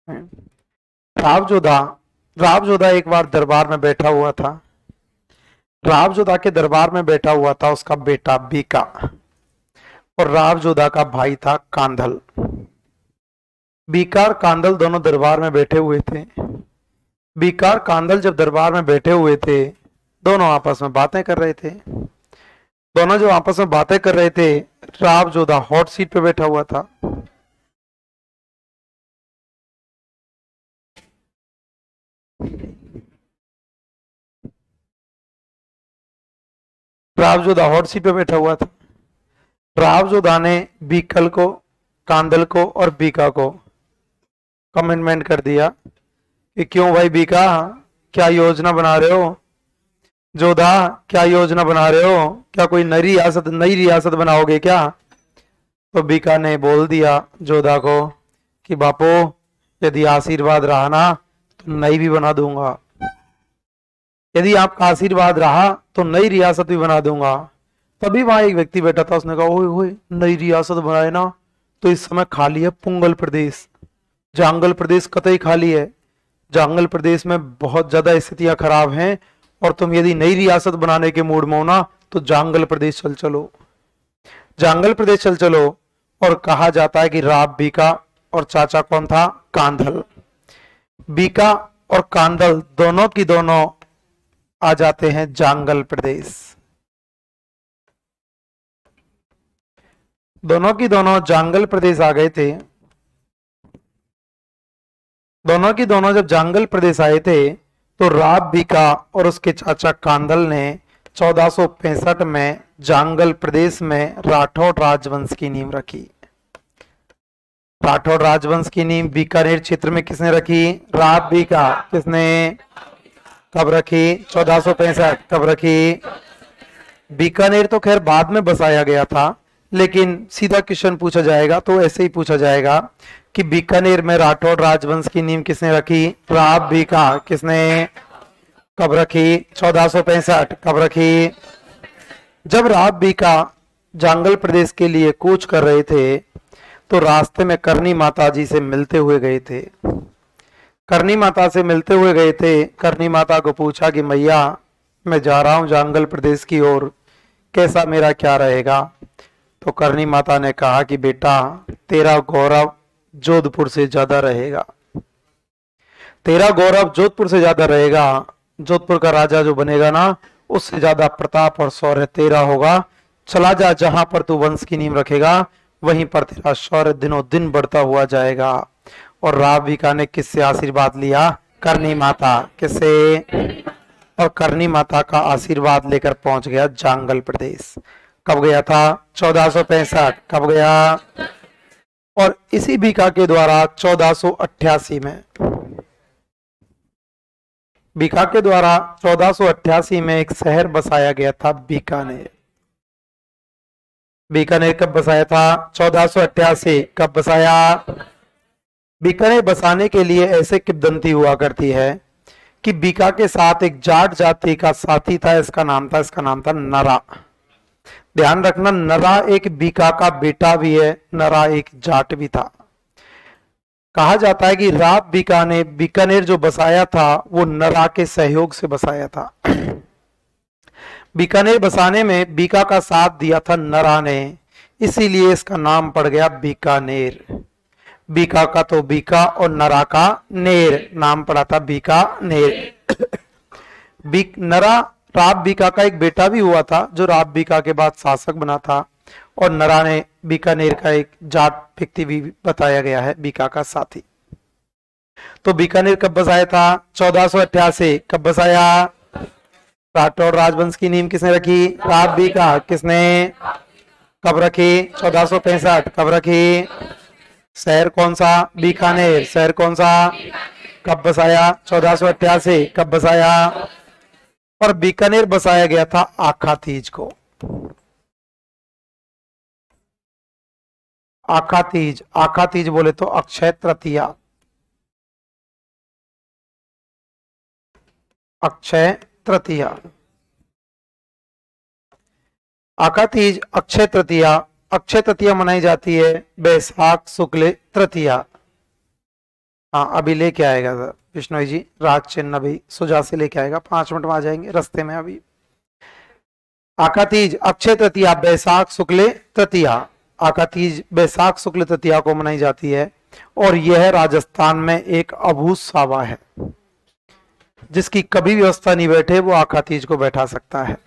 रावजोधा रावजोधा एक बार दरबार में बैठा हुआ था। रावजोधा के दरबार में बैठा हुआ था उसका बेटा बीका और रावजोधा का भाई था कांधल। बीका और कांधल दोनों दरबार में बैठे हुए थे। बीका और कांधल जब दरबार में बैठे हुए थे, दोनों आपस में बातें कर रहे थे। दोनों जो आपस में बातें कर रहे थे, रावजोधा हॉट सीट पे बैठा हुआ था। रावजोधा हॉट सीट पे बैठा हुआ था। रावजोधा ने बीकल को, कांधल को और बीका को कमिटमेंट कर दिया कि क्यों भाई बीका, क्या योजना बना रहे हो? जोधा, क्या योजना बना रहे हो? क्या कोई नई रियासत बनाओगे क्या? तो बीका ने बोल दिया जोधा को कि बापू, यदि आशीर्वाद रहा ना तो नई भी बना दूंगा। यदि आपका आशीर्वाद रहा तो नई रियासत भी बना दूंगा। तभी वहां एक व्यक्ति बैठा था, उसने कहा ओए ओए, नई रियासत बनाए ना तो इस समय खाली है पुंगल प्रदेश, जांगल प्रदेश कतई खाली है। जांगल प्रदेश में बहुत ज्यादा स्थितियां खराब हैं और तुम यदि नई रियासत बनाने के मूड में हो ना तो जांगल प्रदेश चल चलो, जांगल प्रदेश चल चलो। और कहा जाता है कि राव बीका और चाचा कौन था? कांधल। बीका और कांधल दोनों की दोनों आ जाते हैं जांगल प्रदेश। दोनों की दोनों जांगल प्रदेश आ गए थे। दोनों की दोनों जब जांगल प्रदेश आए थे तो राव बीका और उसके चाचा कांधल ने 1465 में जांगल प्रदेश में राठौड़ राजवंश की नींव रखी। राठौड़ राजवंश की नींव बीकानेर क्षेत्र में किसने रखी? राव बीका। किसने? कब रखी? 1465। कब रखी? बीकानेर तो खैर बाद में बसाया गया था, लेकिन सीधा क्वेश्चन पूछा जाएगा तो ऐसे ही पूछा जाएगा कि बीकानेर में राठौड़ राजवंश की नींव किसने रखी? राव बीका। किसने? कब रखी? 1465। कब रखी? जब राव बीका जांगल प्रदेश के लिए कूच कर रहे थे तो रास्ते में करनी माता जी से मिलते हुए गए थे। करनी माता से मिलते हुए गए थे। करनी माता को पूछा कि मैया, मैं जा रहा हूं जांगल प्रदेश की ओर, कैसा मेरा क्या रहेगा? तो करनी माता ने कहा कि बेटा, तेरा गौरव जोधपुर से ज्यादा रहेगा। तेरा गौरव जोधपुर से ज्यादा रहेगा। जोधपुर का राजा जो बनेगा ना, उससे ज्यादा प्रताप और शौर्य तेरा होगा। चला जा, जहां पर तू वंश की नींव रखेगा वहीं पर तेरा शौर्य दिनों दिन बढ़ता हुआ जाएगा। और राव बीका ने किससे आशीर्वाद लिया? करनी माता। किससे? और करनी माता का आशीर्वाद लेकर पहुंच गया जांगल प्रदेश। कब गया था? 1465। कब गया? और इसी बीका के द्वारा 1488 में, बीका के द्वारा 1488 में एक शहर बसाया गया था बीकानेर। बीकानेर कब बसाया था? 1488। कब बसाया? बीकानेर बसाने के लिए ऐसे किंवदंती हुआ करती है कि बीका के साथ एक जाट जाति का साथी था, इसका नाम था नरा। ध्यान रखना, नरा एक बीका का बेटा भी है, नरा एक जाट भी था। कहा जाता है कि राव बीका ने बीकानेर जो बसाया था वो नरा के सहयोग से बसाया था। बीकानेर बसाने में बीका का साथ दिया था नरा ने, इसीलिए इसका नाम पड़ गया बीकानेर। बीका का तो बीका और नरा का नेर, नाम पड़ा था बीकानेर। नरा राव बीका का एक बेटा भी हुआ था जो राव बीका के बाद शासक बना था। और नरा ने बीकानेर का एक जाट व्यक्ति भी बताया गया है, बीका का साथी। तो बीकानेर कब बसाया था? 1488। कब बसाया? राठौड़ राजवंश की नींव किसने रखी? राव बीका। किसने? कब रखी? 1465। कब रखी? शहर कौन सा? बीकानेर। शहर कौन सा? कब बसाया? 1488। कब बसाया? और बीकानेर बसाया गया था आखा तीज को। आखा तीज, आखा तीज बोले तो अक्षय तृतीया। अक्षय तृतीया, आखा तीज, अक्षय तृतीया। अक्षय तृतीया मनाई जाती है बैसाख शुक्ल तृतीया। हाँ अभी लेके आएगा सर विष्णु जी, राज चिन्ह अभी सुजा से लेके आएगा, 5 मिनट में आ जाएंगे, रास्ते में अभी। आकातीज अक्षय तृतीया बैसाख शुक्ल तृतीया, आकातीज बैसाख शुक्ल तृतीया को मनाई जाती है और यह राजस्थान में एक अभूत सावा है। जिसकी कभी व्यवस्था नहीं बैठे वो आकातीज को बैठा सकता है।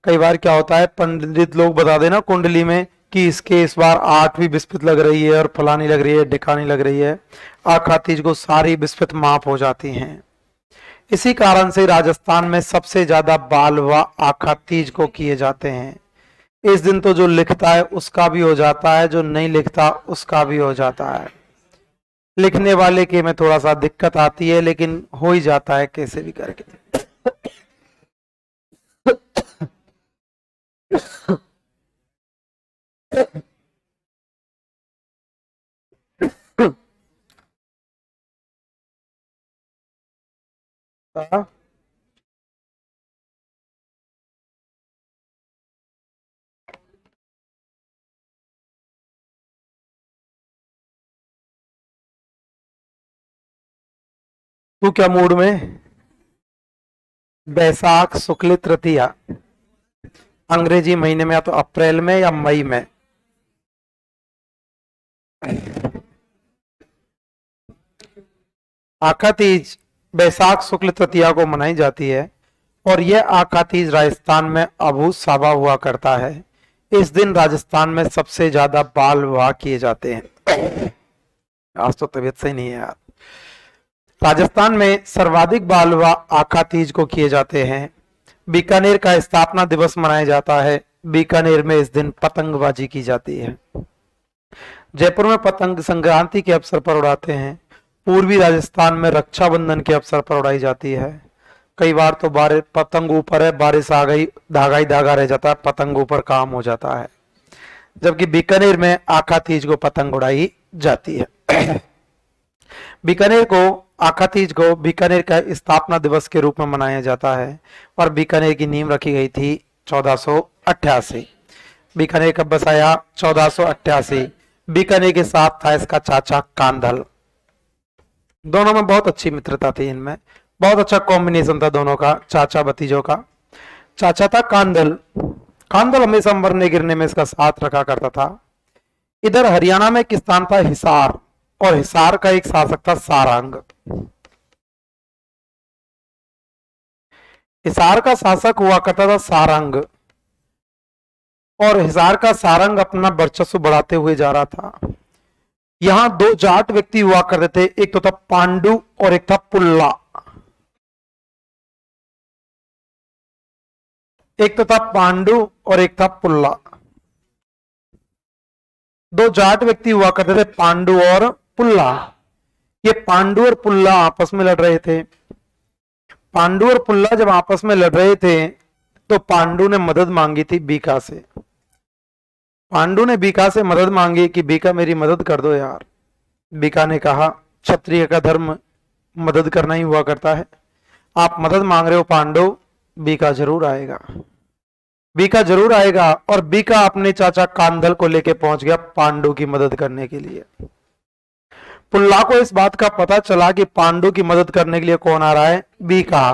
कई बार क्या होता है, पंडित लोग बता देना कुंडली में कि इसके इस बार 8वीं बिस्पत लग रही है और फलानी लग रही है, ढिकानी लग रही है, आकातीज को सारी बिस्पत माफ हो जाती हैं। इसी कारण से राजस्थान में सबसे ज्यादा बाल व आकातीज को किए जाते हैं। इस दिन तो जो लिखता है उसका भी हो जाता है, जो नहीं लिखता उसका भी हो जाता है। लिखने वाले के में थोड़ा सा दिक्कत आती है, लेकिन हो ही जाता है कैसे भी करके। तू क्या मूड में? बैसाख शुक्ल तृतीया अंग्रेजी महीने में या तो अप्रैल में या मई में। आकातीज बैसाख शुक्ल तृतीया को मनाई जाती है और यह आकातीज राजस्थान में अभूत सावा हुआ करता है। इस दिन राजस्थान में सबसे ज्यादा बाल विवाह किए जाते हैं। आज तो तबीयत सही नहीं है यार। राजस्थान में सर्वाधिक बाल विवाह आकातीज को किए जाते हैं। बीकानेर का स्थापना दिवस मनाया जाता है। बीकानेर में इस दिन पतंगबाजी की जाती है। जयपुर में पतंग संक्रांति के अवसर पर उड़ाते हैं। पूर्वी राजस्थान में रक्षाबंधन के अवसर पर उड़ाई जाती है। कई बार तो बारिश पतंग ऊपर है, बारिश आ गई, धागा ही धागा रह जाता है, पतंग ऊपर काम हो जाता है। जबकि बीकानेर में आकातीज को पतंग उड़ाई जाती है। बीकानेर को आकातीज को बीकानेर का स्थापना दिवस के रूप में मनाया जाता है और बीकानेर की नींव रखी गई थी 1488। बीकानेर कब बसाया? 1488। बीकानेर के साथ था इसका चाचा कांधल। दोनों में बहुत अच्छी मित्रता थी, इनमें बहुत अच्छा कॉम्बिनेशन था दोनों का, चाचा भतीजों का। चाचा था कांधल। कांधल हमेशा मरने गिरने में इसका साथ रखा करता था। इधर हरियाणा में एक स्थान था हिसार और हिसार का एक शासक था सारंग। हिसार का शासक हुआ करता था सारंग और हिसार का सारंग अपना वर्चस्व बढ़ाते हुए जा रहा था। यहां 2 जाट व्यक्ति हुआ करते थे, एक तो था पांडु और एक था पुल्ला। एक तो था पांडु और एक था पुल्ला। 2 जाट व्यक्ति हुआ करते थे, पांडु और पुल्ला। ये पांडु और पुल्ला आपस में लड़ रहे थे। पांडु और पुल्ला जब आपस में लड़ रहे थे तो पांडु ने मदद मांगी थी बीका से। पांडु ने बीका से मदद मांगी कि बीका मेरी मदद कर दो यार। बीका ने कहा क्षत्रिय का धर्म मदद करना ही हुआ करता है, आप मदद मांग रहे हो पांडु, बीका जरूर आएगा। बीका जरूर आएगा और बीका अपने चाचा कांधल को लेके पहुंच गया पांडु की मदद करने के लिए। पुल्ला को इस बात का पता चला कि पांडु की मदद करने के लिए कौन आ रहा है, बीका।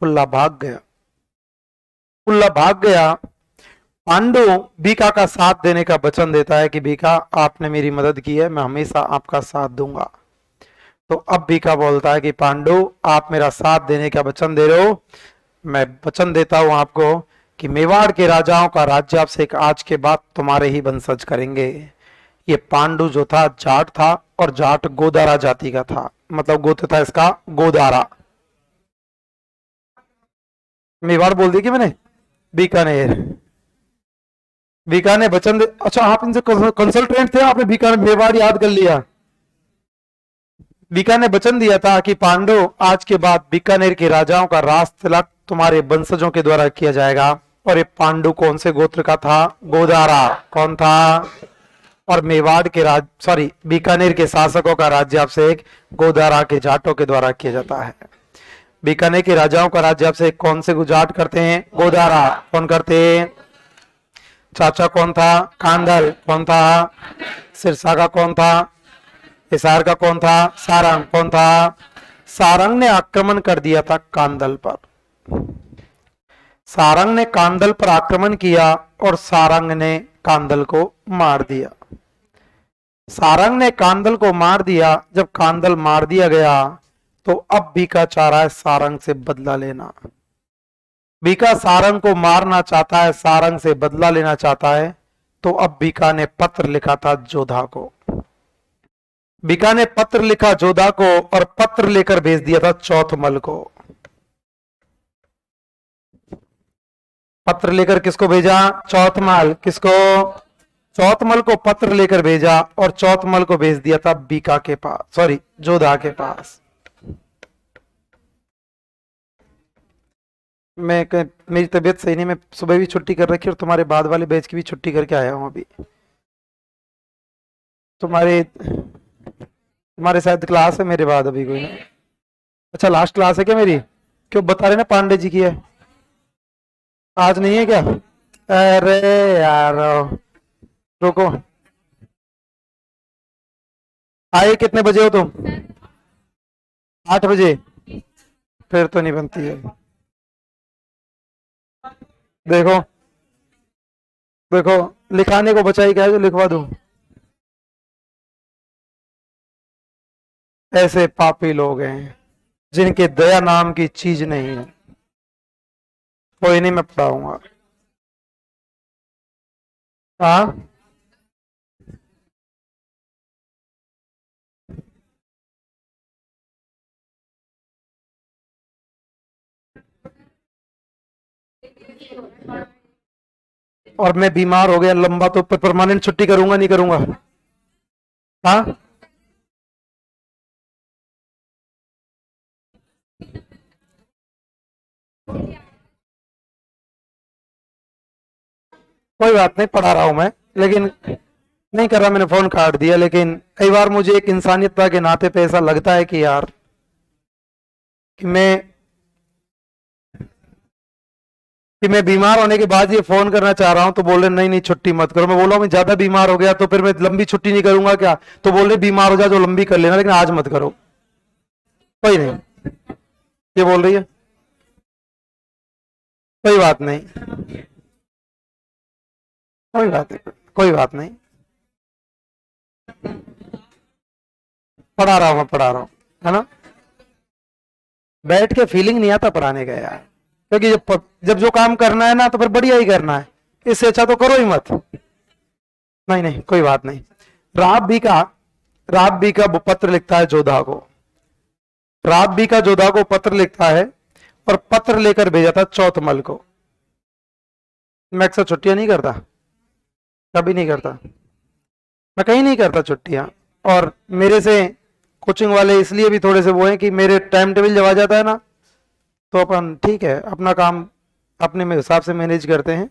पुल्ला भाग गया। पुल्ला भाग गया। पांडु बीका का साथ देने का वचन देता है कि बीका आपने मेरी मदद की है, मैं हमेशा आपका साथ दूंगा। तो अब बीका बोलता है कि पांडु आप मेरा साथ देने का वचन दे रहे हो, मैं वचन देता हूं आपको कि मेवाड़ के राजाओं का राज्याभिषेक आज के बाद तुम्हारे ही वंशज करेंगे। ये पांडु जो था जाट था और जाट गोदारा जाति का था, मतलब गोत्र था इसका गोदारा। मेवाड़ बोल दी कि मैंने? बीकानेर। बीका ने वचन दे, अच्छा आप इनसे कंसल्टेंट थे, आपने बीका मेवाड़ याद कर लिया। बीका ने वचन दिया था कि पांडु आज के बाद बीकानेर के राजाओं का राज तिलक तुम्हारे वंशजों के द्वारा किया जाएगा। और ये पांडु कौन से गोत्र का था? गोदारा। कौन था? और मेवाड़ के बीकानेर के शासकों का राज्याभिषेक गोदारा के जाटों के द्वारा किया जाता है। बीकानेर के राजाओं का राज्याभिषेक कौन से जाट करते हैं? गोदारा। कौन करते हैं? चाचा कौन था? कांधल। कौन था? सिरसा का कौन था? हिसार का कौन था? सारंग। कौन था? सारंग ने आक्रमण कर दिया था कांदल पर। सारंग ने कांदल पर आक्रमण किया और सारंग ने कांदल को मार दिया। सारंग ने कांदल को मार दिया। जब कांदल मार दिया गया तो अब बीका चाह रहा है सारंग से बदला लेना। बीका सारंग को मारना चाहता है, सारंग से बदला लेना चाहता है। तो अब बीका ने पत्र लिखा था जोधा को। बीका ने पत्र लिखा जोधा को और पत्र लेकर भेज दिया था चौथमल को। पत्र लेकर किसको भेजा? चौथमल। किसको? चौथमल को पत्र लेकर भेजा और चौथमल को भेज दिया था बीका के पास, सॉरी जोधा के पास। मेरी तबीयत सही नहीं, मैं सुबह भी छुट्टी कर रखी और तुम्हारे बाद वाले बैच की भी छुट्टी करके आया हूं अभी। तुम्हारे शायद क्लास है मेरे बाद अभी कोई ना। अच्छा लास्ट क्लास है क्या मेरी? क्यों बता रहे ना पांडे जी की है, आज नहीं है क्या? अरे यार रुको, आए कितने बजे हो तुम? 8 बजे? फिर तो नहीं बनती है। देखो देखो, लिखाने को बचा ही क्या है जो लिखवा दूं। ऐसे पापी लोग हैं जिनके दया नाम की चीज नहीं है। कोई नहीं, मैं पढ़ाऊंगा। हाँ और मैं बीमार हो गया लंबा, तो परमानेंट छुट्टी करूंगा नहीं करूंगा? हाँ कोई बात नहीं, पढ़ा रहा हूं मैं, लेकिन नहीं कर रहा, मैंने फोन काट दिया। लेकिन कई बार मुझे एक इंसानियत के नाते पे ऐसा लगता है कि यार कि मैं बीमार होने के बाद ये फोन करना चाह रहा हूं तो बोल रहे नहीं नहीं छुट्टी मत करो। मैं बोला मैं ज्यादा बीमार हो गया तो फिर मैं लंबी छुट्टी नहीं करूंगा क्या? तो बोल रहे बीमार हो जा जो लंबी कर लेना, लेकिन आज मत करो। कोई नहीं, ये बोल रही है। कोई बात नहीं, कोई बात नहीं, कोई बात नहीं, पढ़ा रहा हूं, मैं पढ़ा रहा हूं, है ना। बैठ के फीलिंग नहीं आता पढ़ाने का यार, क्योंकि जब जो काम करना है ना तो फिर बढ़िया ही करना है, इससे अच्छा तो करो ही मत। नहीं नहीं कोई बात नहीं। राब भी का पत्र लिखता है जोधा को। राब भी का जोधा को पत्र लिखता है और पत्र लेकर भेजा था चौथमल को। मैं अक्सर छुट्टियां नहीं करता, कभी नहीं करता, मैं कहीं नहीं करता छुट्टियां। और मेरे से कोचिंग वाले इसलिए भी थोड़े से वो हैं कि मेरे टाइम टेबल जब आ जाता है ना तो अपन ठीक है अपना काम अपने में हिसाब से मैनेज करते हैं,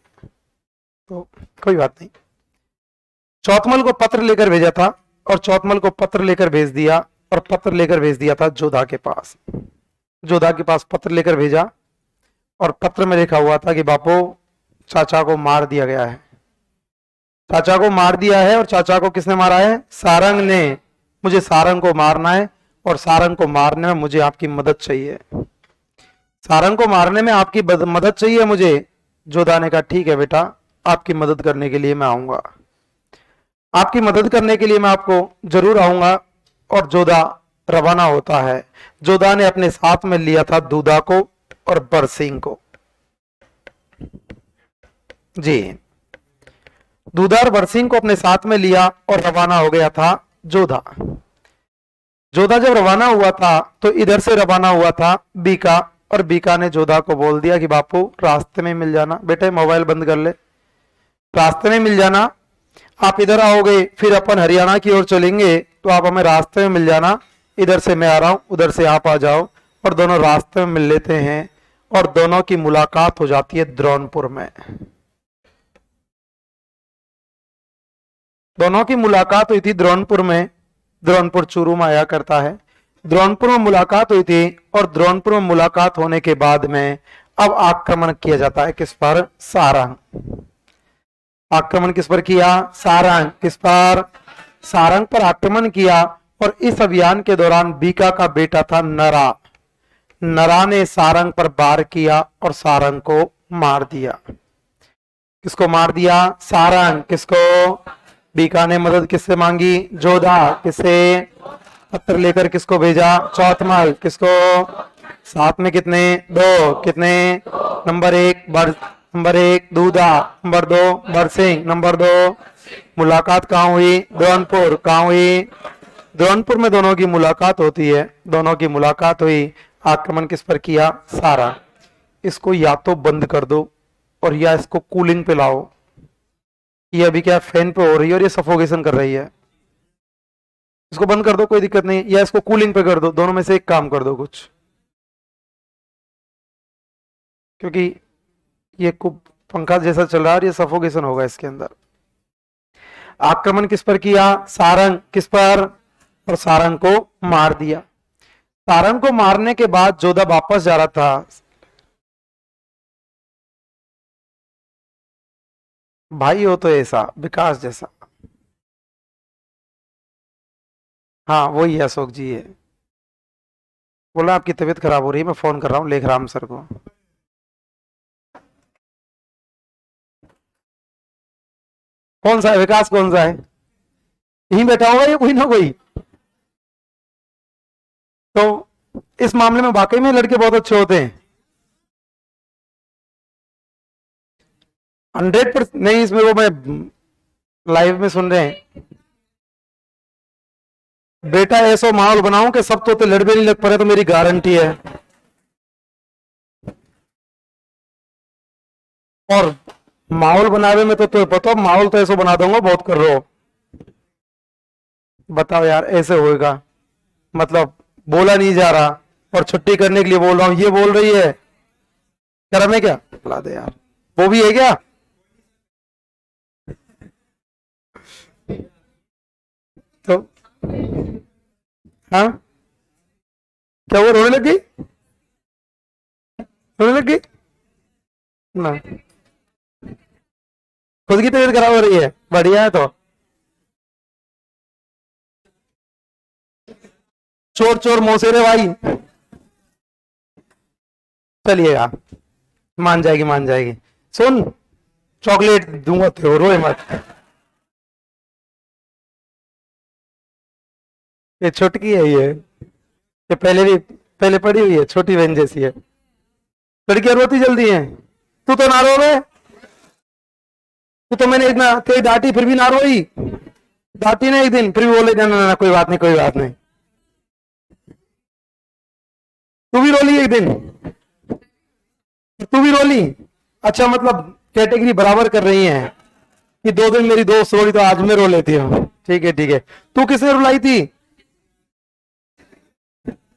तो कोई बात नहीं। चौथमल को पत्र लेकर भेजा था और चौथमल को पत्र लेकर भेज दिया और पत्र लेकर भेज दिया था जोधा के पास। जोधा के पास पत्र लेकर भेजा और पत्र में लिखा हुआ था कि बापू चाचा को मार दिया गया है। चाचा को मार दिया है, और चाचा को किसने मारा है? सारंग ने। मुझे सारंग को मारना है और सारंग को मारने में मुझे आपकी मदद चाहिए। सारंग को मारने में आपकी मदद चाहिए मुझे। जोधा ने कहा ठीक है बेटा, आपकी मदद करने के लिए मैं आऊंगा, आपकी मदद करने के लिए मैं आपको जरूर आऊंगा। और जोधा रवाना होता है। जोधा ने अपने साथ में लिया था दूधा को और बरसिंह को। जी, दूधा और बरसिंह को अपने साथ में लिया और रवाना हो गया था जोधा। जोधा जब रवाना हुआ था तो इधर से रवाना हुआ था बीका, और बीका ने जोधा को बोल दिया कि बापू रास्ते में मिल जाना। बेटे मोबाइल बंद कर ले, रास्ते में मिल जाना। आप इधर आओगे फिर अपन हरियाणा की ओर चलेंगे तो आप हमें रास्ते में मिल जाना। इधर से मैं आ रहा हूं, उधर से आप आ जाओ और दोनों रास्ते में मिल लेते हैं। और दोनों की मुलाकात हो जाती है द्रोणपुर में। दोनों की मुलाकात हुई थी द्रोणपुर में। द्रोणपुर चूरू में आया करता है। द्रोणपुर में मुलाकात हुई थी और द्रोणपुर में मुलाकात होने के बाद में अब आक्रमण किया जाता है किस पर? सारंग। आक्रमण किस पर किया? सारंग। किस पर? सारंग पर आक्रमण किया और इस अभियान के दौरान बीका का बेटा था नरा। नरा ने सारंग पर वार किया और सारंग को मार दिया। किसको मार दिया? सारंग। किसको? बीका ने मदद किससे मांगी? जोधा। किससे? पत्र लेकर किसको भेजा? चौथमल। किसको? साथ में कितने? दो। कितने? नंबर एक नंबर एक दूधा, नंबर दो बरसिंह, नंबर दो। मुलाकात कहाँ हुई? द्रोणपुर। कहाँ हुई? द्रोणपुर में दोनों की मुलाकात होती है। दोनों की मुलाकात हुई। आक्रमण किस पर किया? सारा। इसको या तो बंद कर दो और या इसको कूलिंग पे लाओ। ये अभी क्या फैन पे हो रही है और ये सफोकेशन कर रही है। इसको बंद कर दो, कोई दिक्कत नहीं, या इसको कूलिंग पे कर दो। दोनों में से एक काम कर दो कुछ, क्योंकि ये पंखा जैसा चल रहा है, ये सफोकेशन होगा इसके अंदर। आक्रमण किस पर किया? सारंग। किस पर? और सारंग को मार दिया। सारंग को मारने के बाद जोधा वापस जा रहा था। भाई हो तो ऐसा विकास जैसा। हाँ वही है, अशोक जी है। बोला आपकी तबीयत खराब हो रही है, मैं फोन कर रहा हूँ लेखराम सर को। कौन सा है विकास? कौन सा है? यहीं बैठा होगा या कोई ना कोई? तो इस मामले में वाकई में लड़के बहुत अच्छे होते हैं। 100% नहीं, इसमें वो मैं लाइव में सुन रहे हैं। बेटा ऐसा माहौल बनाऊं कि सब तोते लड़बे नहीं लग पड़े, तो मेरी गारंटी है। और माहौल बनावे में तो पता, माहौल तो ऐसा बना दूंगा, बहुत कर रहे हो। बताओ यार, ऐसे होएगा? मतलब बोला नहीं जा रहा और छुट्टी करने के लिए बोल रहा हूं, ये बोल रही है। करम है क्या? बुला दे यार, वो भी है क्या? तो हाँ, क्या वो रोने लग गई? रोने लग गई ना? खुद की तबीयत खराब हो रही है? बढ़िया है। तो चोर चोर मौसेरे भाई, चलिएगा, मान जाएगी मान जाएगी। सुन, चॉकलेट दूंगा तो रोए मत। ये छोटकी है ये पहले पड़ी हुई है, छोटी बहन जैसी है। लड़कियां रोती जल्दी हैं, तू तो ना रो रहे। तू तो मैंने इतना तेरी डांटी फिर भी ना रोई। डांटी ना एक दिन, फिर भी बोले ना ना ना, कोई बात नहीं कोई बात नहीं। तू भी रोली एक दिन? तू भी रोली? अच्छा, मतलब कैटेगरी बराबर कर रही है कि 2 दिन मेरी दोस्त रोई तो आज मैं रो लेती हूँ। ठीक है ठीक है। तू किसने रुलाई थी?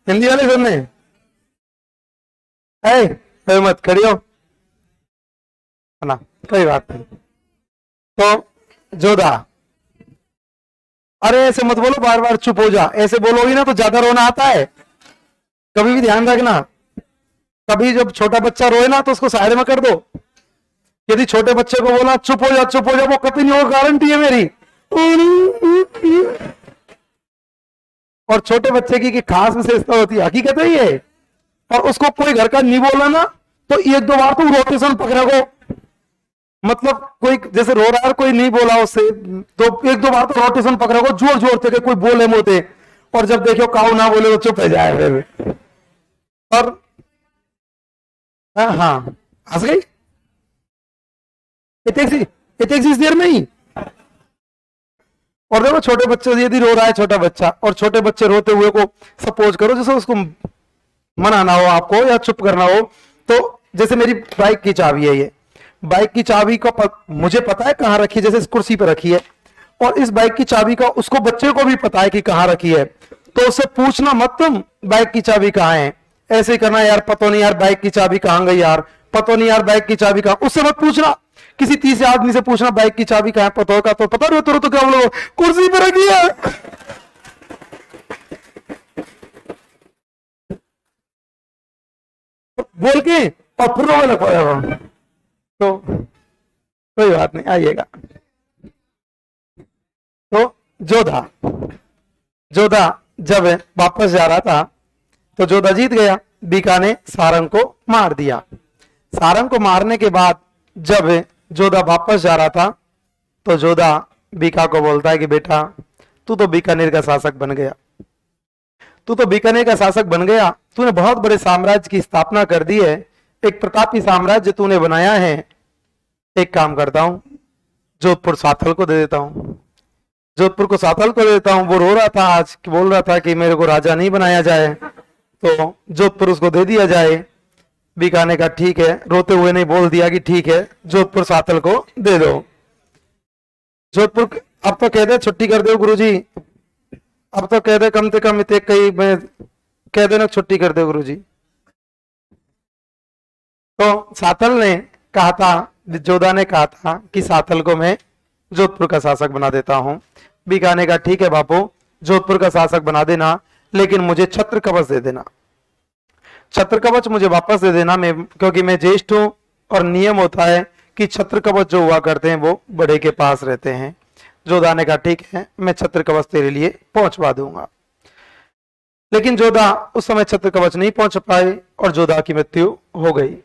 हिंदी वाले सर ने? मत खड़ी हो ना, कोई बात नहीं। तो जोधा, अरे ऐसे मत बोलो, बार बार चुप हो जा। ऐसे बोलोगी ना तो ज्यादा रोना आता है। कभी भी ध्यान रखना, कभी जब छोटा बच्चा रोए ना तो उसको साइड में कर दो। यदि छोटे बच्चे को बोला चुप हो जा चुप हो जा, वो कभी नहीं होगा, गारंटी है मेरी। और छोटे बच्चे की खास विशेषता होती है, हकीकत है ये। और उसको कोई घर का नहीं बोला ना तो 1-2 बार तो रोटेशन पकड़ा को, मतलब कोई जैसे रो रहा है, कोई नहीं बोला उससे तो 1-2 बार तो रोटेशन पकड़ा को, जोर जोर से कोई बोले मोते। और जब देखो काऊ ना बोले तो चुप हो जाए फिर। और हाँ हाँ, हंस गई। इस देर में ही। और देखो छोटे बच्चे यदि रो रहा है छोटा बच्चा, और छोटे बच्चे रोते हुए को सपोज करो जैसे उसको मनाना हो आपको या चुप करना हो, तो जैसे मेरी बाइक की चाबी है, ये बाइक की चाबी को मुझे पता है कहाँ रखी है, जैसे इस कुर्सी पर रखी है, और इस बाइक की चाबी का उसको बच्चे को भी पता है कि कहाँ रखी है। तो उससे पूछना मत तुम बाइक की चाबी कहाँ है, ऐसे ही करना, यार पता नहीं यार बाइक की चाबी कहाँ गई, यार पता नहीं यार बाइक की चाबी कहाँ। उससे मत पूछना, किसी तीसरे आदमी से पूछना बाइक की चाबी कहाँ पता होगा, तो पता नहीं तो क्या बोलो, कुर्सी पर रखी है। बोल के और फिर रोने लग पाएगा। तो कोई बात नहीं, आइएगा। तो जोधा, जोधा जब वापस जा रहा था तो जोधा जीत गया, बीका ने सारंग को मार दिया। सारंग को मारने के बाद जब जोधा वापस जा रहा था तो जोधा बीका को बोलता है कि बेटा तू तो बीकानेर का शासक बन गया, तू तो बीकानेर का शासक बन गया, तूने बहुत बड़े साम्राज्य की स्थापना कर दी है, एक प्रतापी साम्राज्य तूने बनाया है। एक काम करता हूं, जोधपुर साथल को दे देता हूं, जोधपुर को साथल को दे देता हूं। वो रो रहा था आज, बोल रहा था कि मेरे को राजा नहीं बनाया जाए, तो जोधपुर उसको दे दिया जाए। बीका ने कहा ठीक है, रोते हुए नहीं बोल दिया कि ठीक है जोधपुर साथल को दे दो। जोधपुर अब तो कह दे छुट्टी कर दो गुरुजी, अब तो कह दे कम से कम इतने कई मैं कह देना छुट्टी कर दो गुरुजी। तो साथल ने कहा था, जोधा ने कहा था कि साथल को मैं जोधपुर का शासक बना देता हूं। बीका ने कहा ठीक है बापू जोधपुर का शासक बना देना, लेकिन मुझे छत्र कवच दे देना, छत्र कवच मुझे वापस दे देना, मैं क्योंकि मैं ज्येष्ठ हूं और नियम होता है कि छत्र कवच जो हुआ करते हैं वो बड़े के पास रहते हैं। जोधा ने कहा ठीक है मैं छत्र कवच तेरे लिए पहुंचवा दूंगा। लेकिन जोधा उस समय छत्र कवच नहीं पहुंच पाए और जोधा की मृत्यु हो गई।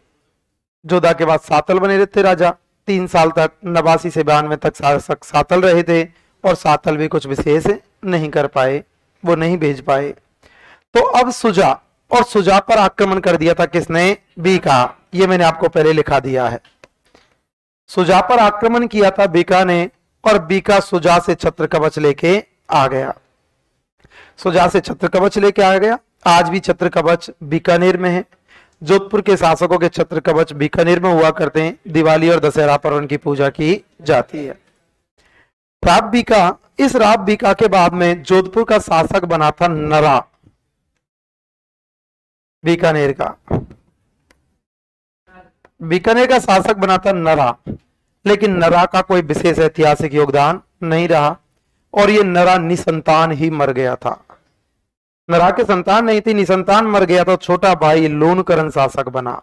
जोधा के बाद सातल बने रहते राजा, 3 साल तक 89 से 92 तक सातल रहे थे और सातल भी कुछ विशेष नहीं कर पाए, वो नहीं भेज पाए। तो अब सुजा, और सुजा पर आक्रमण कर दिया था किसने? बीका। ये मैंने आपको पहले लिखा दिया है। सुजा पर आक्रमण किया था बीका ने और बीका सुजा से छत्र कवच लेके आ गया, सुजा से छत्र कवच लेके आ गया। आज भी छत्र कवच बीकानेर में है। जोधपुर के शासकों के छत्र कवच बीकानेर में हुआ करते हैं। दिवाली और दशहरा पर उनकी पूजा की जाती है। राब बीका, इस राब बीका के बाद में जोधपुर का शासक बना था नरा, बीकानेर का। बीकानेर का शासक बना था नरा, लेकिन नरा का कोई विशेष ऐतिहासिक योगदान नहीं रहा और ये नरा निसंतान ही मर गया था। नरा के संतान नहीं थी, निसंतान मर गया तो छोटा भाई लूणकरण शासक बना।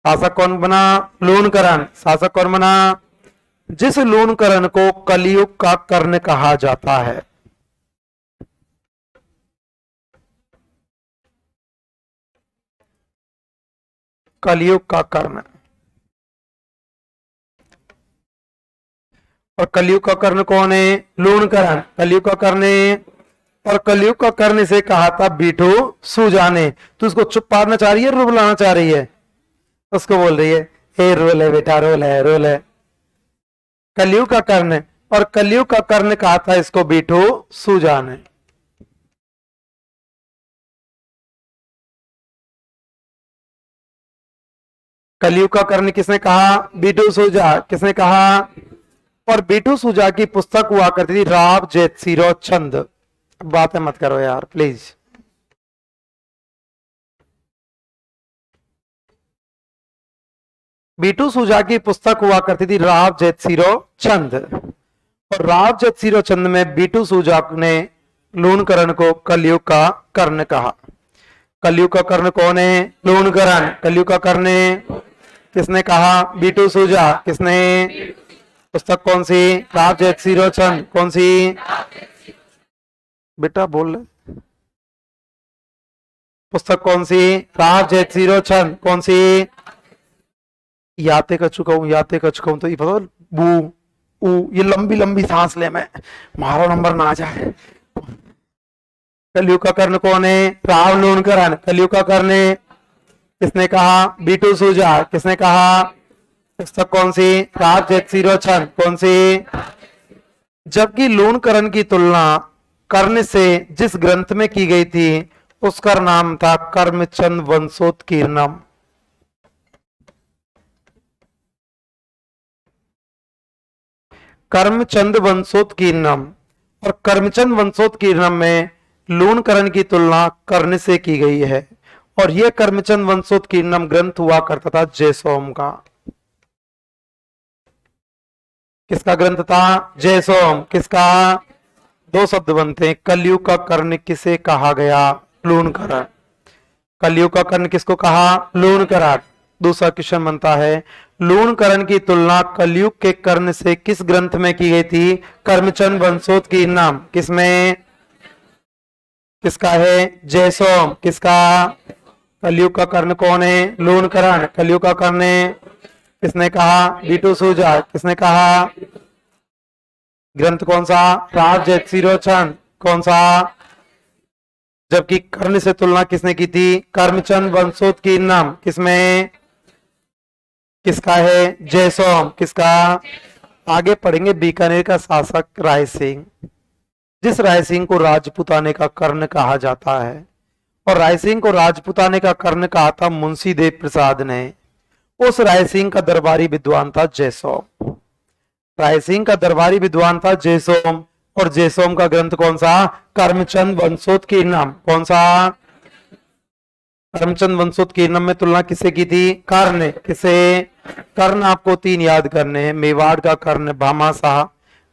शासक कौन बना? लूणकरण। शासक कौन बना? जिस लूणकरण को कलयुग का कर्ण कहा जाता है। कलयुग का कर्ण। और कलयुग का कर्ण कौन है? लूणकरण। कलयुग का कर्ण है। और कलयुग का कर्ण से कहा था बीठू सूजा ने। तो उसको चुप पाड़ना चाह रही है, रुलाना चाह रही है? उसको बोल रही है ए रोल है बेटा, रोल है, रोल है। कलयुग का कर्ण, और कलयुग का कर्ण कहा था इसको बीठू सूजा ने। कलयुग का कर्ण किसने कहा? बीठू सूजा। किसने कहा? और बीठू सूजा की पुस्तक हुआ करती थी राव जैतसिरो छंद। बातें मत करो यार प्लीज। बीठू सूजा की पुस्तक हुआ करती थी राव जैतसिरो छंद। और राव जैतसिरो छंद में बीठू सूजा ने लूणकरण को कलयुग का कर्ण कहा। कलयुग का कर्ण कौन है? लूणकरण। कलयुग का कर्ण किसने कहा? बीठू सूजा। किसने? पुस्तक कौन सी? राव जैतसिरो छंद। कौन सी? बेटा बोल रहे। पुस्तक कौन सी? राव जैतसिरो छंद। कौन सी? याते कर चुका हूं, याते कर चुका हूं। तो ये पता बू ऊ, ये लंबी लंबी सांस ले, मैं मारो नंबर ना आ जाए। कलयुग का कर्ण कौन है? राव लूणकरण। कलयुग का कर्ण किसने कहा? बीठू सूजा। किसने कहा? पुस्तक कौन सी? राव जैतसिरो छंद। कौन सी? जबकि लूणकरण की तुलना कर्ण से जिस ग्रंथ में की गई थी उसका नाम था कर्मचंद वंशोत्कीर्णम। कर्मचंद वंशोत्कीर्णम। और कर्मचंद वंशोत्कीर्णम में लूणकरण की तुलना कर्ण से की गई है। और यह कर्मचंद वंशोत्कीर्णम ग्रंथ हुआ करता था जयसोम का। किसका ग्रंथ था? जयसोम। किसका? 2 शब्द बनते हैं। कलयुग का कर्ण किसे कहा गया? लूणकरण। कलयुग का कर्ण किसको कहा? लूणकरण। दूसरा क्वेश्चन बनता है, लूणकरण की तुलना कलयुग के कर्ण से किस ग्रंथ में की गई थी? कर्मचंद वंशोत्कीर्णम। किसमें? किसका है? जयसोम। किसका? कलयुग का कर्ण कौन है? लूणकरण। कलयुग का कर्ण है। किसने कहा? बीटू सूजा। किसने कहा? ग्रंथ कौन सा? राजशिरोचन। कौन सा? जबकि कर्ण से तुलना किसने की थी? कर्मचंद वंशोत्कीर्णम। किसमें? किसका है? जयसोम। किसका? आगे पढ़ेंगे बीकानेर का शासक राय सिंह, जिस राय सिंह को राजपुताने का कर्ण कहा जाता है, और राय सिंह को राजपुताने का कर्ण कहा था मुंशी देव प्रसाद ने। उस राय सिंह का दरबारी विद्वान था जयसोम। राय सिंह का दरबारी विद्वान था जयसोम, और जयसोम का ग्रंथ कौन सा? कर्मचंद वंशोत्कीर्णम। कौन सा? कर्मचंद वंशोत्कीर्णम में तुलना किसे की थी? कर्ण। किसे? कर्ण आपको 3 याद करने हैं, मेवाड़ का कर्ण भामाशाह,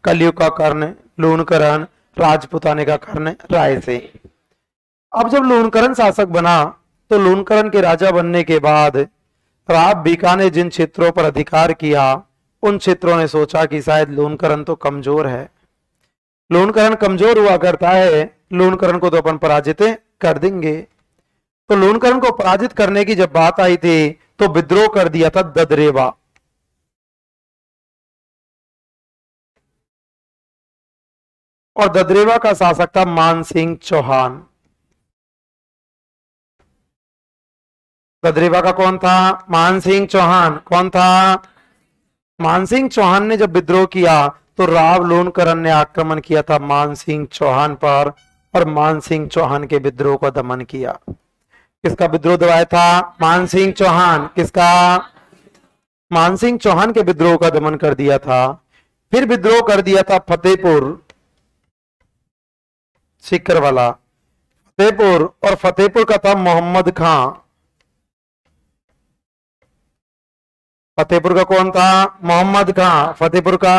कलयुग का कर्ण लूणकरण, राजपुताने का कर्ण राय सिंह। अब जब लूणकरण शासक बना तो लूणकरण के राजा बनने के बाद राव बीका ने जिन क्षेत्रों पर अधिकार किया, उन क्षेत्रों ने सोचा कि शायद लूणकरण तो कमजोर है, लूणकरण कमजोर हुआ करता है, लूणकरण को तो अपन पराजित कर देंगे। तो लूणकरण को पराजित करने की जब बात आई थी तो विद्रोह कर दिया था ददरेवा। और ददरेवा का शासक था मानसिंह चौहान। ददरेवा का कौन था? मानसिंह चौहान। कौन था? मानसिंह चौहान ने जब विद्रोह किया तो राव लूणकरण ने आक्रमण किया था मानसिंह चौहान पर, और मानसिंह चौहान के विद्रोह का दमन किया। किसका विद्रोह दबाया था? मानसिंह चौहान। किसका? मानसिंह चौहान के विद्रोह का दमन कर दिया था। फिर विद्रोह कर दिया था फतेहपुर सीकर वाला, फतेहपुर, और फतेहपुर का था मोहम्मद खां। फतेहपुर का कौन था? मोहम्मद खां। फतेहपुर का।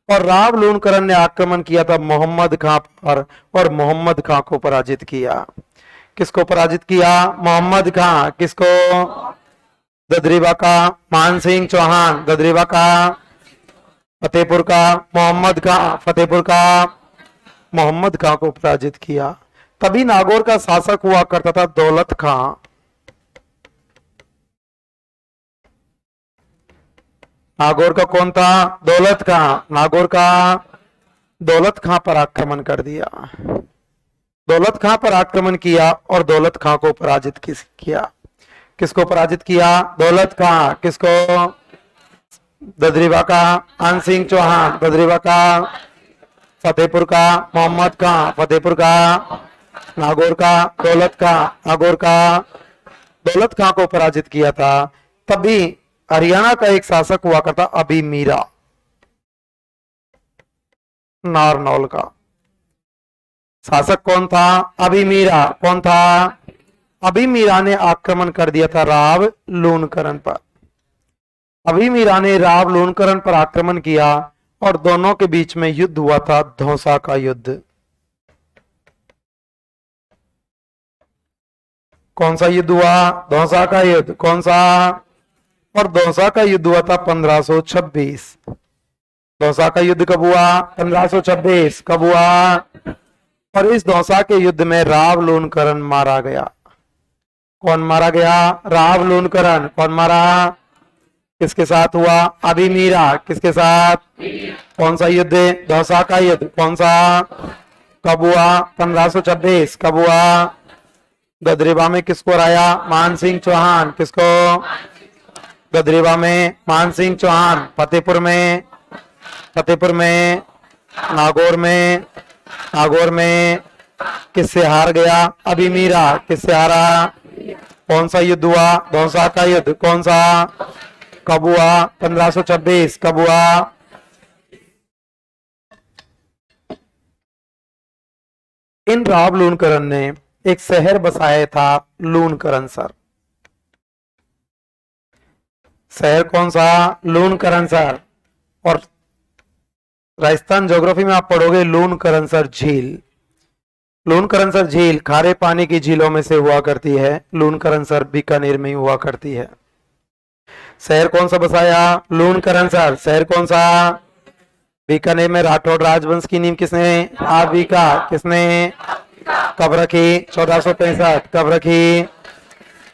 और राव लूणकरण ने आक्रमण किया था मोहम्मद खां पर, और मोहम्मद खां को पराजित किया। किसको पराजित किया? मोहम्मद खां। किसको? ददरेवा का मानसिंह चौहान, ददरेवा का फतेहपुर का मोहम्मद खां, फतेहपुर का मोहम्मद खां को पराजित किया। तभी नागौर का शासक हुआ करता था दौलत खां। नागौर का कौन था? दौलत खां। नागौर का दौलत खां पर आक्रमण कर दिया। दौलत खां पर आक्रमण किया और दौलत खां को पराजित किया। किसको पराजित किया? दौलत खां। किसको? ददरेवा का मानसिंह चौहान, ददरेवा का फतेहपुर का मोहम्मद खां, फतेहपुर का नागौर का दौलत खां, नागौर का दौलत खां को पराजित किया था। तभी हरियाणा का एक शासक हुआ करता अभी मीरा, नारनौल का शासक कौन था? अभी मीरा। कौन था? अभी मीरा ने आक्रमण कर दिया था राव लूणकरण पर। अभी मीरा ने राव लूणकरण पर आक्रमण किया और दोनों के बीच में युद्ध हुआ था, धौसा का युद्ध। कौन सा युद्ध हुआ? धौसा का युद्ध। कौन सा? और धौसा का युद्ध हुआ था 1526। धौसा का युद्ध कब हुआ? 1526। कब हुआ? और इस धौसा के युद्ध में राव लूणकरण मारा गया। कौन मारा गया? राव लूणकरण। कौन मारा? किसके साथ हुआ? अभी मीरा। किसके साथ? कौन सा युद्ध? धौसा का युद्ध। कौन सा? कब हुआ? 1526। कब हुआ? गदरेवा में किसको हराया? मानसिंह चौहान। किसको? गदरेवा में मानसिंह चौहान। फतेहपुर में, फतेहपुर में, नागौर में, नागौर में किससे हार गया? अभी मीरा। किससे हारा? कौन सा युद्ध हुआ? धौसा का युद्ध। कौन सा? कब हुआ? 1526। कब हुआ? इन राव लूणकरण ने एक शहर बसाया था लूणकरण सर। शहर कौन सा? लूणकरण सर। और राजस्थान ज्योग्राफी में आप पढ़ोगे लूणकरण सर झील। लूणकरण सर झील खारे पानी की झीलों में से हुआ करती है। लूणकरण सर बीकानेर में ही हुआ करती है। शहर कौन सा बसाया? लूणकरण सर। शहर कौन सा? बीकानेर में राठौड़ राजवंश की नींव किसने? आबी का। किसने? कब रखी? 1465। कब रखी?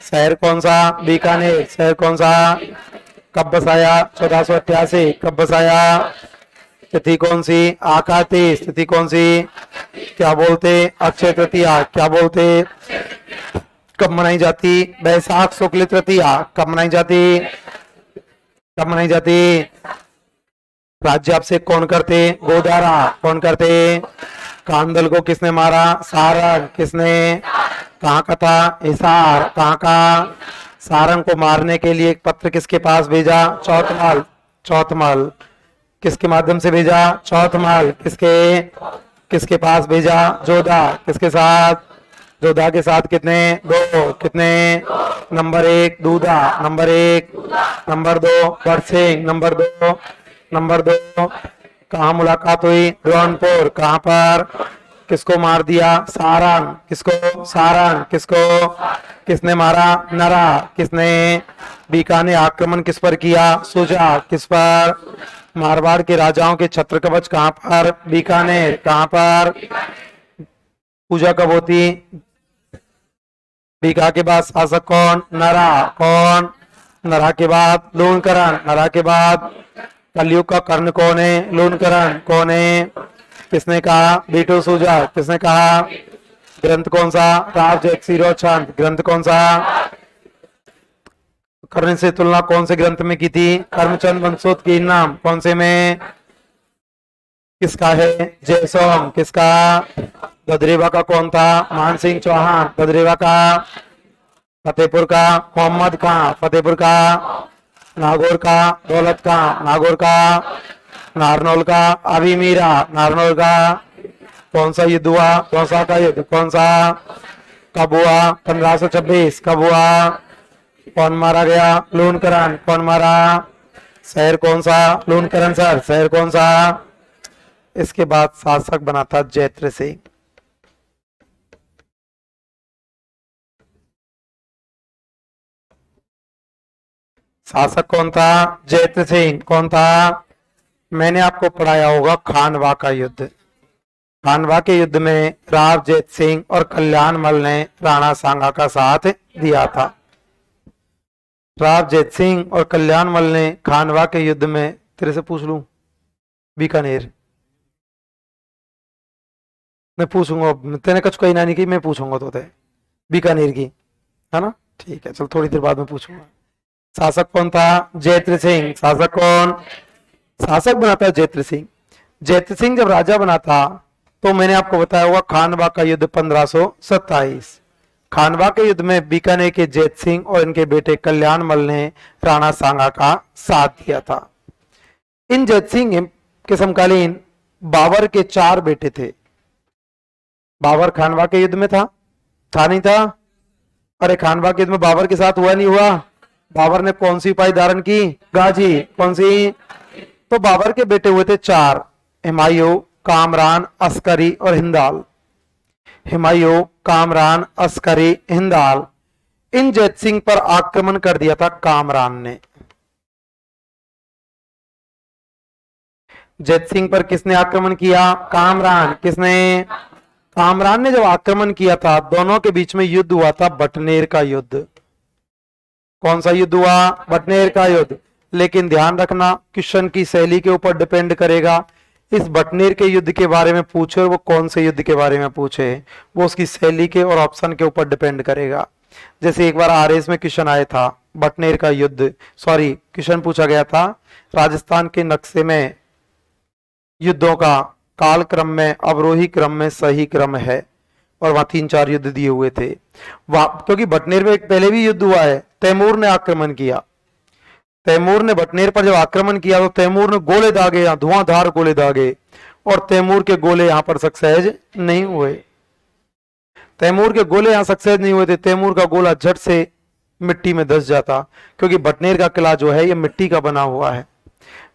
शहर कौन सा? बीकानेर। शहर कौन सा? कब बसाया? 1488। कब बसाया? तिथि कौन सी? आकातीस। तिथि कौन सी? क्या बोलते? अक्षय तृतीया। क्या बोलते? कब मनाई जाती? बैसाख शुक्ल तृतीया। कब मनाई जाती? कब मनाई जाती? राज्याभिषेक कौन करते? गोदारा। कौन करते? कांदल को किसने मारा? सारंग। किसने? कहाँ का था? हिसार। कहाँ का? सारंग को मारने के लिए एक पत्र किसके पास भेजा? चौथमल। चौथमल किसके माध्यम से भेजा? चौथमल। किसके? किसके पास भेजा? जोधा। किसके साथ? जोधा के साथ। कितने? दो। कितने? Number 1 Dudha. Number 1। Number 2 Barsingh. Number 2। Number 2 कहाँ मुलाकात हुई? जौनपुर। कहाँ पर? किसको मार दिया? सारंग। किसको? सारंग। किसको? किसने मारा? नरा। किसने? बीकानेर आक्रमण किस पर किया? सुजा। किस पर? मारवाड़ के राजाओं के छत्र कवच कहाँ पर? बीकानेर। कहाँ पर? पूजा कब होती? बीका के बाद शासक कौन? नरा। कौन? नरा के बाद लूणकरण। नरा के बाद कलयुग का कर्ण कौन है? लूणकरण। कौन है? किसने कहा? बीटू सूजा। किसने कहा? ग्रंथ कौन सा? राव जैक्सीरो छंद। ग्रंथ कौन सा? कर्ण से तुलना कौन से ग्रंथ में की थी? कर्मचंद वंशोत की नाम कौन से में? किसका है? जयसोम। किसका? गदरेवा का कौन था? मान सिंह चौहान। गदरेवा का? फतेहपुर का? मोहम्मद खां। फतेहपुर का? नागौर का? दौलत खां। नागौर का? नारनौल का? अभी मीरा। नारनौल का? कौन सा युद्ध हुआ? कौन सा का युद्ध? कौन सा? कब हुआ? 1526। कब हुआ? कौन मारा गया? लूणकरण। कौन मारा? शहर कौन सा? लूणकरण सर। शहर कौन सा? इसके बाद शासक बना था जैत्र सिंह। शासक कौन था? जैत्र सिंह। कौन था? मैंने आपको पढ़ाया होगा खानवा का युद्ध। खानवा के युद्ध में राव जैत सिंह और कल्याण मल ने राणा सांगा का साथ दिया था। राव जैत सिंह और कल्याण मल ने खानवा के युद्ध में, तेरे से पूछ लूं, बीकानेर मैं पूछूंगा, तेने कुछ कही नानी की, मैं पूछूंगा तो ते बीकानेर की, है ना? ठीक है, चल थोड़ी देर बाद में पूछूंगा। शासक कौन था? जैत्र सिंह। शासक कौन? शासक बना था जैत्र सिंह। जैत्र सिंह जब राजा बना था तो मैंने आपको बताया हुआ खानवा का युद्ध 1527। खानवा के युद्ध में बीकानेर के जैत सिंह और इनके बेटे कल्याण मल ने राणा सांगा का साथ दिया था। इन जैत सिंह के समकालीन बाबर के 4 बेटे थे। बाबर खानवा के युद्ध में था? नहीं था? अरे खानवा के युद्ध में बाबर के साथ हुआ नहीं हुआ? बाबर ने कौन सी उपाधि धारण की? गाजी। कौन सी? तो बाबर के बेटे हुए थे 4, हुमायूं, कामरान, अस्करी और हिंदाल। हुमायूं, कामरान, अस्करी, हिंदाल। इन जैत सिंह पर आक्रमण कर दिया था कामरान ने। जैत सिंह पर किसने आक्रमण किया? कामरान। किसने? कामरान ने जब आक्रमण किया था, दोनों के बीच में युद्ध हुआ था, बटनेर का युद्ध। कौन सा युद्ध हुआ? बटनेर का युद्ध। लेकिन ध्यान रखना, क्वेश्चन की शैली के ऊपर डिपेंड करेगा। इस बटनेर के युद्ध के बारे में पूछे और वो कौन से युद्ध के बारे में पूछे, वो उसकी शैली के और ऑप्शन के ऊपर डिपेंड करेगा। जैसे एक बार आरएस में क्वेश्चन आया था बटनेर का युद्ध, सॉरी क्वेश्चन पूछा गया था राजस्थान के नक्शे में युद्धों का काल क्रम में अवरोही क्रम में सही क्रम है, और वहां 3-4 युद्ध दिए हुए थे। क्योंकि बटनेर में एक पहले भी युद्ध हुआ है, तैमूर ने आक्रमण किया। तैमूर ने बटनेर पर जब आक्रमण किया तो तैमूर ने गोले दागे, यहां धुआंधार गोले दागे, और तैमूर के गोले यहां पर सक्सेस नहीं हुए। तैमूर के गोले यहां सक्सेस नहीं हुए थे, तैमूर का गोला झट से मिट्टी में धंस जाता, क्योंकि बटनेर का किला जो है ये मिट्टी का बना हुआ है।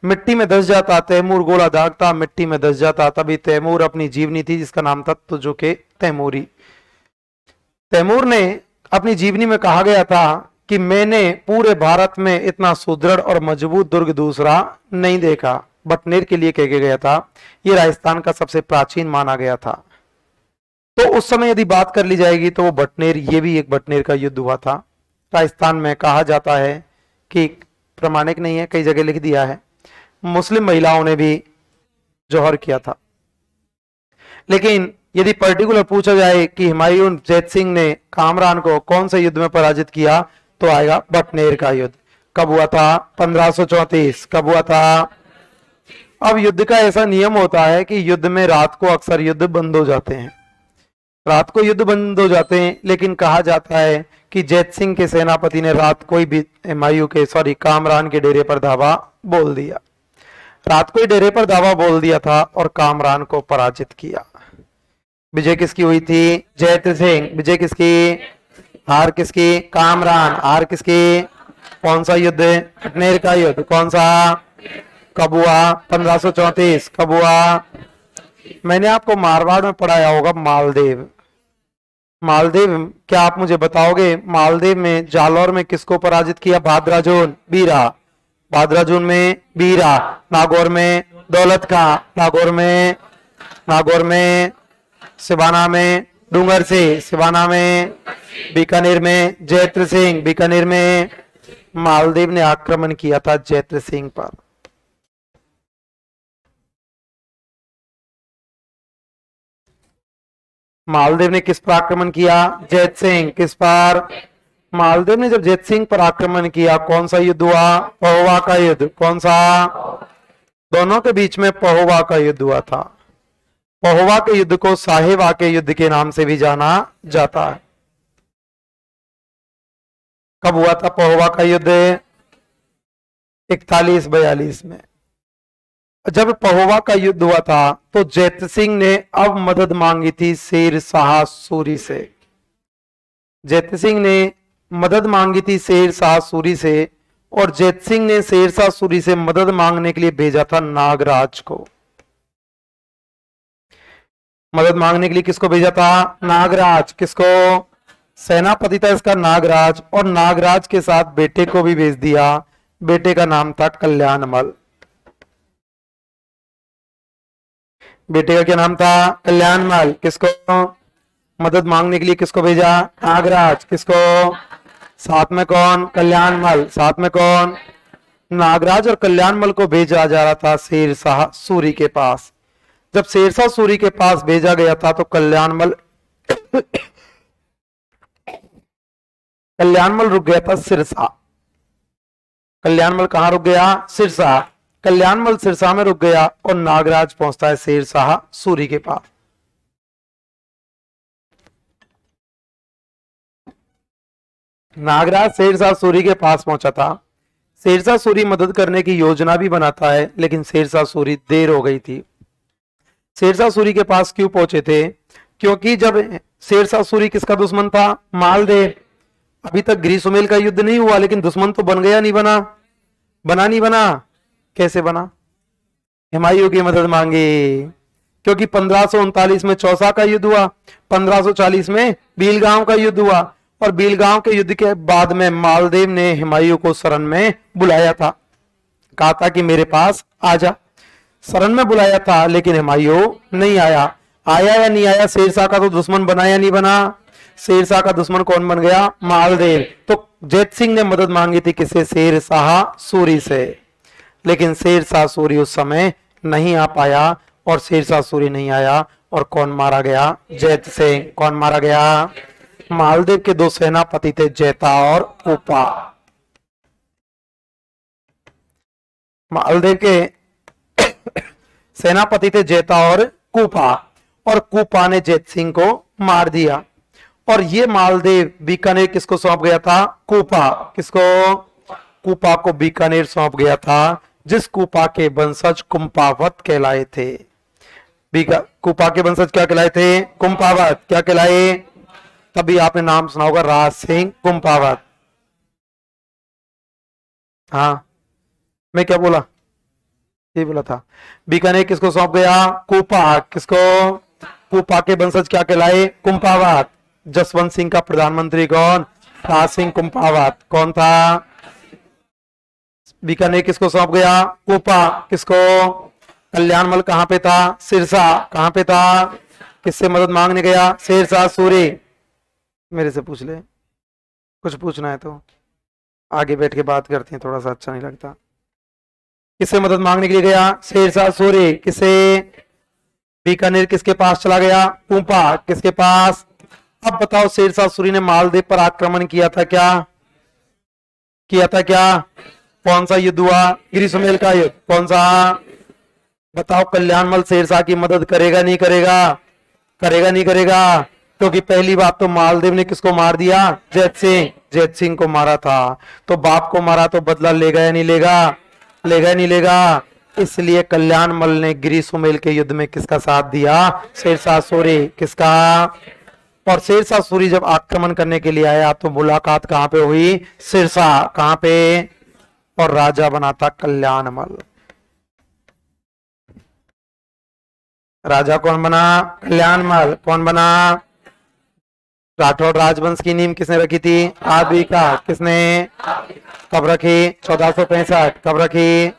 मिट्टी में धंस जाता, तैमूर गोला दागता, मिट्टी में धंस जाता। तभी तैमूर अपनी जीवनी थी जिसका नाम था तुजो के तैमूरी। तैमूर ने अपनी जीवनी में कहा गया था कि मैंने पूरे भारत में इतना सुदृढ़ और मजबूत दुर्ग दूसरा नहीं देखा। बटनेर के लिए कह के गया था, ये राजस्थान का सबसे प्राचीन माना गया था। तो उस समय यदि बात कर ली जाएगी तो वो बटनेर, ये भी एक बटनेर का युद्ध हुआ था राजस्थान में। कहा जाता है कि प्रमाणिक नहीं है, कई जगह लिख दिया है, मुस्लिम महिलाओं ने भी जौहर किया था। लेकिन यदि पर्टिकुलर पूछा जाए कि हुमायूं जैत सिंह ने कामरान को कौन से युद्ध में पराजित किया, तो आएगा बटनेर का युद्ध। कब हुआ था? 1534। कब हुआ था? अब युद्ध का ऐसा नियम होता है कि युद्ध में रात को अक्सर युद्ध बंद हो जाते हैं, रात को युद्ध बंद हो जाते हैं। लेकिन कहा जाता है कि जैत सिंह के सेनापति ने रात को ही हुमायूं के कामरान के डेरे पर धावा बोल दिया, रात को ही डेरे पर धावा बोल दिया था और कामरान को पराजित किया। विजय किसकी हुई थी? जैत सिंह। विजय किसकी? हार किसकी? कामरान। हार किसकी? कौन सा युद्ध? बटनेर का युद्ध। कौन सा? कब हुआ? 1534। कब हुआ? मैंने आपको मारवाड़ में पढ़ाया होगा मालदेव। मालदेव, क्या आप मुझे बताओगे मालदेव में जालौर में किसको पराजित किया? भाद्राजून, बीरा। भाद्राजून में बीरा। नागौर में दौलत खां। नागौर में सिवाना में डूंगर से। सिवाना में बीकानेर में जैत्र सिंह। बीकानेर में मालदेव ने आक्रमण किया था जैत्र सिंह पर। मालदेव ने किस पर आक्रमण किया? जैत सिंह। किस पर? मालदेव ने जब जैत सिंह पर आक्रमण किया, कौन सा युद्ध हुआ? पहोवा का युद्ध। कौन सा? दोनों के बीच में पहोवा का युद्ध हुआ था। पहोवा के युद्ध को साहेबा के युद्ध के नाम से भी जाना जाता है। कब हुआ था पहोवा का युद्ध? 41-42 में। जब पहोवा का युद्ध हुआ था तो जैत सिंह ने अब मदद मांगी थी शेर शाह सूरी से। जैत सिंह ने मदद मांगी थी शेर शाह सूरी से, और जैत सिंह ने शेर शाह सूरी से मदद मांगने के लिए भेजा था नागराज को। मदद मांगने के लिए किसको भेजा था? नागराज। किसको? सेनापति था इसका नागराज, और नागराज के साथ बेटे को भी भेज दिया। बेटे का नाम था कल्याणमल। बेटे का क्या नाम था? कल्याणमल। किसको मदद मांगने के लिए किसको भेजा? नागराज। किसको? साथ में कौन? कल्याणमल। साथ में कौन? नागराज और कल्याणमल को भेजा जा रहा था शेर शाह सूरी के पास। जब शेर शाह सूरी के पास भेजा गया था तो कल्याणमल रुक गया था सिरसा। कल्याणमल कहां रुक गया? सिरसा। कल्याणमल सिरसा में रुक गया और नागराज पहुंचता है शेर शाह सूरी के पास। नागराज शेर शाह सूरी के पास पहुंचा था। शेर शाह सूरी मदद करने की योजना भी बनाता है, लेकिन शेर शाह सूरी देर हो गई थी। शेर शाह सूरी के पास क्यों पहुंचे थे? क्योंकि जब शेर शाह सूरी किसका दुश्मन था? मालदेव। अभी तक ग्रीसुमेल का युद्ध नहीं हुआ, लेकिन दुश्मन तो बन गया, नहीं बना? बना नहीं बना? कैसे बना? हुमायूं की मदद मांगी, क्योंकि 1539 में चौसा का युद्ध हुआ, 1540 में बीलगांव का युद्ध हुआ, और बीलगांव के युद्ध के बाद में मालदेव ने हुमायूं को शरण में बुलाया था। कहा था कि मेरे पास आ जा। शरण में बुलाया था, लेकिन हुमायूं नहीं आया। आया या नहीं आया? शेरशाह का तो दुश्मन बना या नहीं बना? शेरशाह का दुश्मन कौन बन गया? मालदेव। तो जैत सिंह ने मदद मांगी थी किसे? शेर शाह सूरी से। लेकिन शेर शाह सूरी उस समय नहीं आ पाया, और शेर शाह सूरी नहीं आया, और कौन मारा गया? जैत सिंह। कौन मारा गया? मालदेव के दो सेनापति थे, जैता और कूपा। मालदेव के सेनापति थे जैता और कूपा, और कूपा ने जैत सिंह को मार दिया। और ये मालदेव बीकानेर किसको सौंप गया था? कूपा। किसको? कूपा को बीकानेर सौंप गया था, जिस कूपा के वंशज कुंपावत कहलाए थे। कूपा के वंशज क्या कहलाए थे? कुंपावत। क्या कहलाए? तभी आपने नाम सुना होगा राज सिंह कुंपावत। हाँ, मैं क्या बोला? ये बोला था। बीकानेर किसको सौंप गया? कूपा। किसको? कूपा के वंशज क्या कहलाए? कुंपावत। जसवंत सिंह का प्रधानमंत्री कौन? ताज सिंह कुंपावत कौन था? बीकानेर किसको सौंप गया? ऊपा किसको? कल्याणमल कहां पे था? सिरसा कहां पे था? किससे मदद मांगने गया? शेरशाह सूरी। मेरे से पूछ ले, कुछ पूछना है तो आगे बैठ के बात करते हैं, थोड़ा सा अच्छा नहीं लगता। किससे मदद मांगने के लिए गया? शेरशाह सूरी। किसे? बीकानेर किसके पास चला गया? ऊपा किसके पास? अब बताओ शेरशाह सूरी ने मालदीव पर आक्रमण किया था क्या? किया था क्या? कौन सा युद्ध हुआ? गिरिसुमेल का युद्ध। कौन सा? बताओ कल्याणमल शेरशाह की मदद करेगा नहीं करेगा? करेगा नहीं करेगा? क्योंकि पहली बात तो मालदीव ने किसको मार दिया? जैत सिंह। जैत सिंह को मारा था, तो बाप को मारा तो बदला लेगा या नहीं लेगा? लेगा या नहीं लेगा? इसलिए कल्याणमल ने गिरिसुमेल के युद्ध में किसका साथ दिया? शेरशाह सूरी। किसका? और शेरशाह सूरी जब आक्रमण करने के लिए आया तो मुलाकात कहां पे हुई? सिरसा। कहां पे? और राजा बना था कल्याणमल। राजा कौन बना? कल्याणमल। कौन बना? राठौड़ राजवंश की नींव किसने रखी थी? आदि का। किसने? कब रखी? 1465। कब रखी?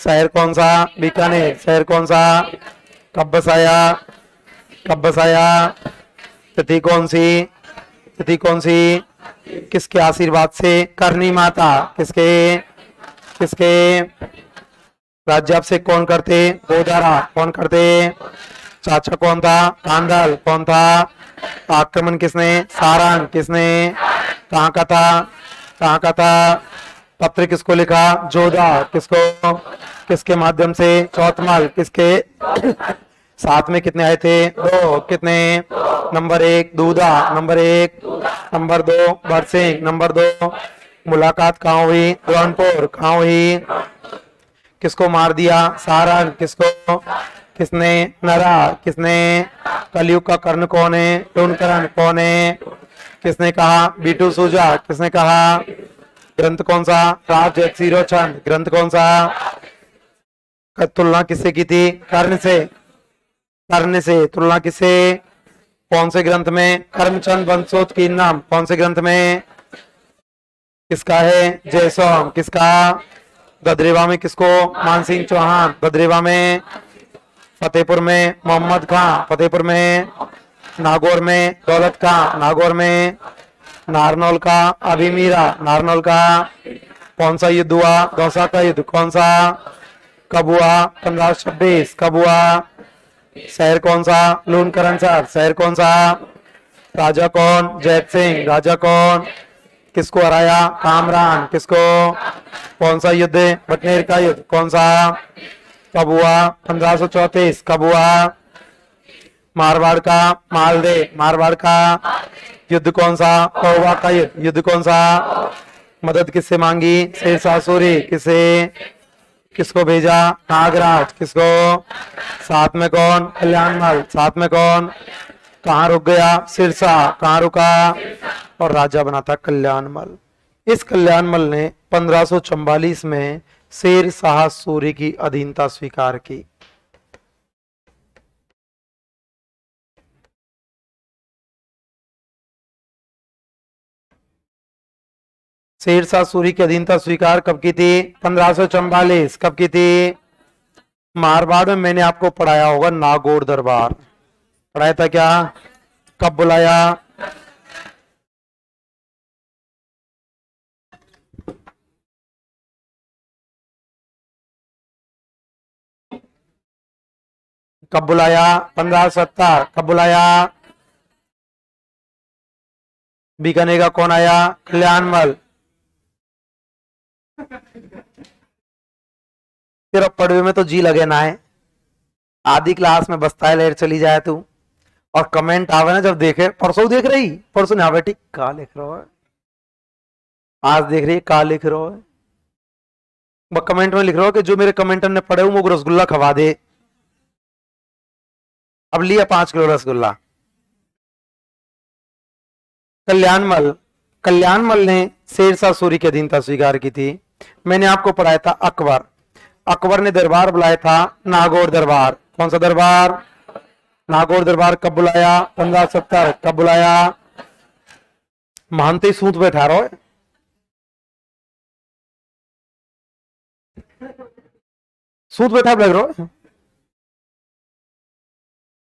शहर कौन सा? बीकानेर। शहर कौन सा? कब बसाया? कब बसाया? तिथि कौन सी? तिथि कौन सी? किसके आशीर्वाद से? करनी माता। किसके? किसके राज्याभिषेक कौन करते? गोदारा। कौन करते? चाचा कौन था? कांदल। कौन था? आक्रमण किसने? सारंग। किसने? कहाँ का था? कहाँ का था? पत्र किसको लिखा? जोधा। किसको? किसके माध्यम से? चौथमल। किसके साथ में? कितने आए थे? 2। कितने? Number 1 Dudha. Number 1। Number 2 Barsingh. Number 2 मुलाकात कहाँ हुई? जौनपुर। कहाँ हुई? किसको मार दिया? सारंग। किसको? किसने? नरा। किसने? कलयुग का कर्ण कौन है? टूनकरण। कौन है? किसने कहा? बीटू सूजा। किसने कहा? ग्रंथ कौन सा? राज सिरोचंद। ग्रंथ कौन सा? तुलना किससे की थी? कर्ण से। कर्ण से तुलना किससे? कौन से ग्रंथ में? करमचंद वंशोत की नाम। कौन से ग्रंथ में? किसका है? जयसोम। किसका? गदरेवा में किसको? मानसिंह चौहान। गदरेवा में। फतेहपुर में मोहम्मद खां। फतेहपुर में। नागौर में दौलत खां। नागौर में। नारनौल का अभिमीरा। नारनौल का। कौन सा युद्ध हुआ? दौसा का युद्ध। कौन सा? कब हुआ? 1526। कब हुआ? शहर कौन सा? लूणकरणसर। शहर कौन सा? राजा कौन? जैत सिंह। राजा कौन? किसको हराया? कामरान। किसको? कौन सा युद्ध? बटनेर का युद्ध। कौन सा? कब हुआ? 1534। कब हुआ? मारवाड़ का मालदे। मारवाड़ का युद्ध कौन सा? कोवा का युद्ध। युद्ध कौन सा? मदद किससे मांगी? शेरशाह सूरी। किसे? किसको भेजा? नागराज। किसको? साथ में कौन? कल्याणमल। साथ में कौन? कहाँ रुक गया? सिरसा। कहाँ रुका? और राजा बना था कल्याणमल। इस कल्याणमल ने 1544 में शेरशाह सूरी की अधीनता स्वीकार की। शेरशाह सूरी की अधीनता स्वीकार कब की थी? 1544। कब की थी? मारवाड़ में मैंने आपको पढ़ाया होगा नागौर दरबार, पढ़ाया था क्या? कब बुलाया? कब बुलाया? 1570। कब बुलाया? बीकानेर का कौन आया? कल्याणमल। तेरा पढ़वे में तो जी लगे ना है, आधी क्लास में बसता है लेट चली जाए तू, और कमेंट आवे ना जब देखे, परसों देख रही, परसों ना बेटी का लिख रहा है, आज देख रही है का लिख रहा है, कमेंट में लिख रहा हो कि जो मेरे कमेंटर ने पढ़े वो रसगुल्ला खवा दे। अब लिया 5 किलो रसगुल्ला। कल्याणमल, कल्याणमल ने शेरशाह सूरी की अधीनता स्वीकार की थी। मैंने आपको पढ़ाया था अकबर, अकबर ने दरबार बुलाया था नागौर दरबार। कौन सा दरबार? नागौर दरबार। कब बुलाया? 1570। कब बुलाया? महंते सूत बैठा रहो है। सूत बैठा लग रहा है,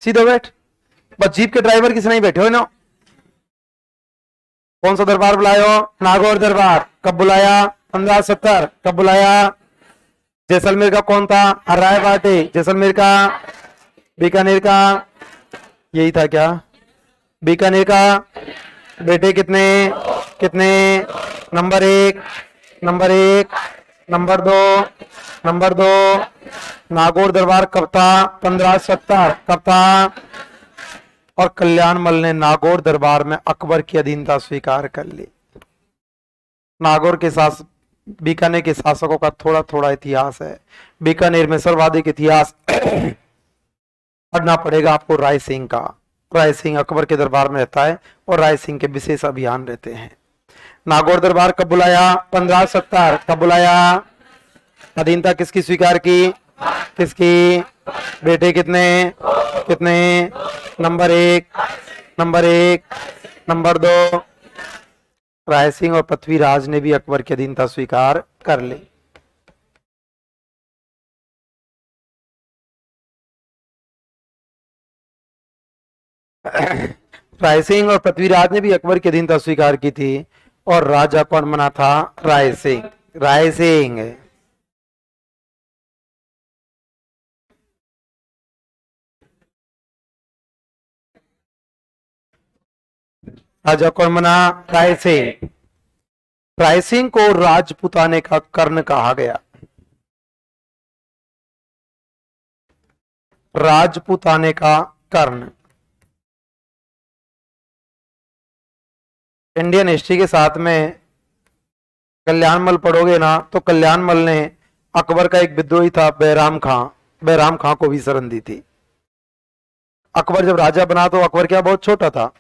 सीधे बैठ। बस जीप के ड्राइवर किसी नहीं बैठे हो ना। कौन सा दरबार बुलायो? नागौर दरबार। कब बुलाया? 1570। कब बुलाया? जैसलमेर का कौन था? राय बाटे। जैसलमेर का? बीकानेर का? यही था क्या? बीकानेर का? बेटे कितने? कितने? Number 1, number 1, number 2, number 2। Nagaur दरबार कब था? 1570। कब था? और कल्याणमल ने नागौर दरबार में अकबर की अधीनता स्वीकार कर ली। नागौर के शासक, बीकानेर के शासकों का थोड़ा थोड़ा इतिहास है। बीकानेर में सर्वाधिक इतिहास पढ़ना पड़ेगा आपको राय सिंह का। राय सिंह अकबर के दरबार में रहता है और राय सिंह के विशेष अभियान रहते हैं। नागौर दरबार कब बुलाया? 1570। कब बुलाया? अधीनता किसकी स्वीकार की? किसकी? बेटे कितने? कितने? Number 1, number 1, number 2। Rai Singh और पृथ्वीराज ने भी अकबर की अधीनता स्वीकार कर ली। राय सिंह और पृथ्वीराज ने भी अकबर की अधीनता स्वीकार की थी। और राजा कौन बना था? राय सिंह। राय सिंह। राजा कौन बना? राय सिंह। राय सिंह को राजपुताने का कर्ण कहा गया। राजपुताने का कर्ण। इंडियन हिस्ट्री के साथ में कल्याणमल पढ़ोगे ना तो कल्याणमल ने अकबर का एक विद्रोही था बैराम खां, बैराम खां को भी शरण दी थी। अकबर जब राजा बना तो अकबर क्या बहुत छोटा था,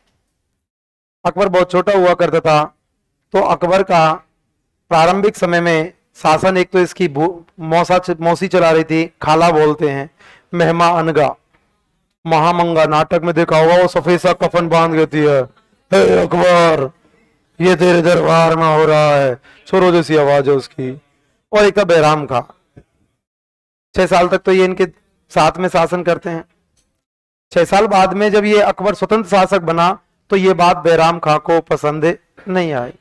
अकबर बहुत छोटा हुआ करता था। तो अकबर का प्रारंभिक समय में शासन, एक तो इसकी मौसी चला रही थी, खाला बोलते हैं, मेहमा अनगा, महामंगा नाटक में देखा होगा, वो सफेद सा कफन बांध देती है, हे अकबर ये तेरे दरबार में हो रहा है, छोरो जैसी आवाज है उसकी। और एक था बैराम खां। 6 साल तक तो ये इनके साथ में शासन करते हैं। 6 साल बाद में जब ये अकबर स्वतंत्र शासक बना तो ये बात बैराम खां को पसंद नहीं आई।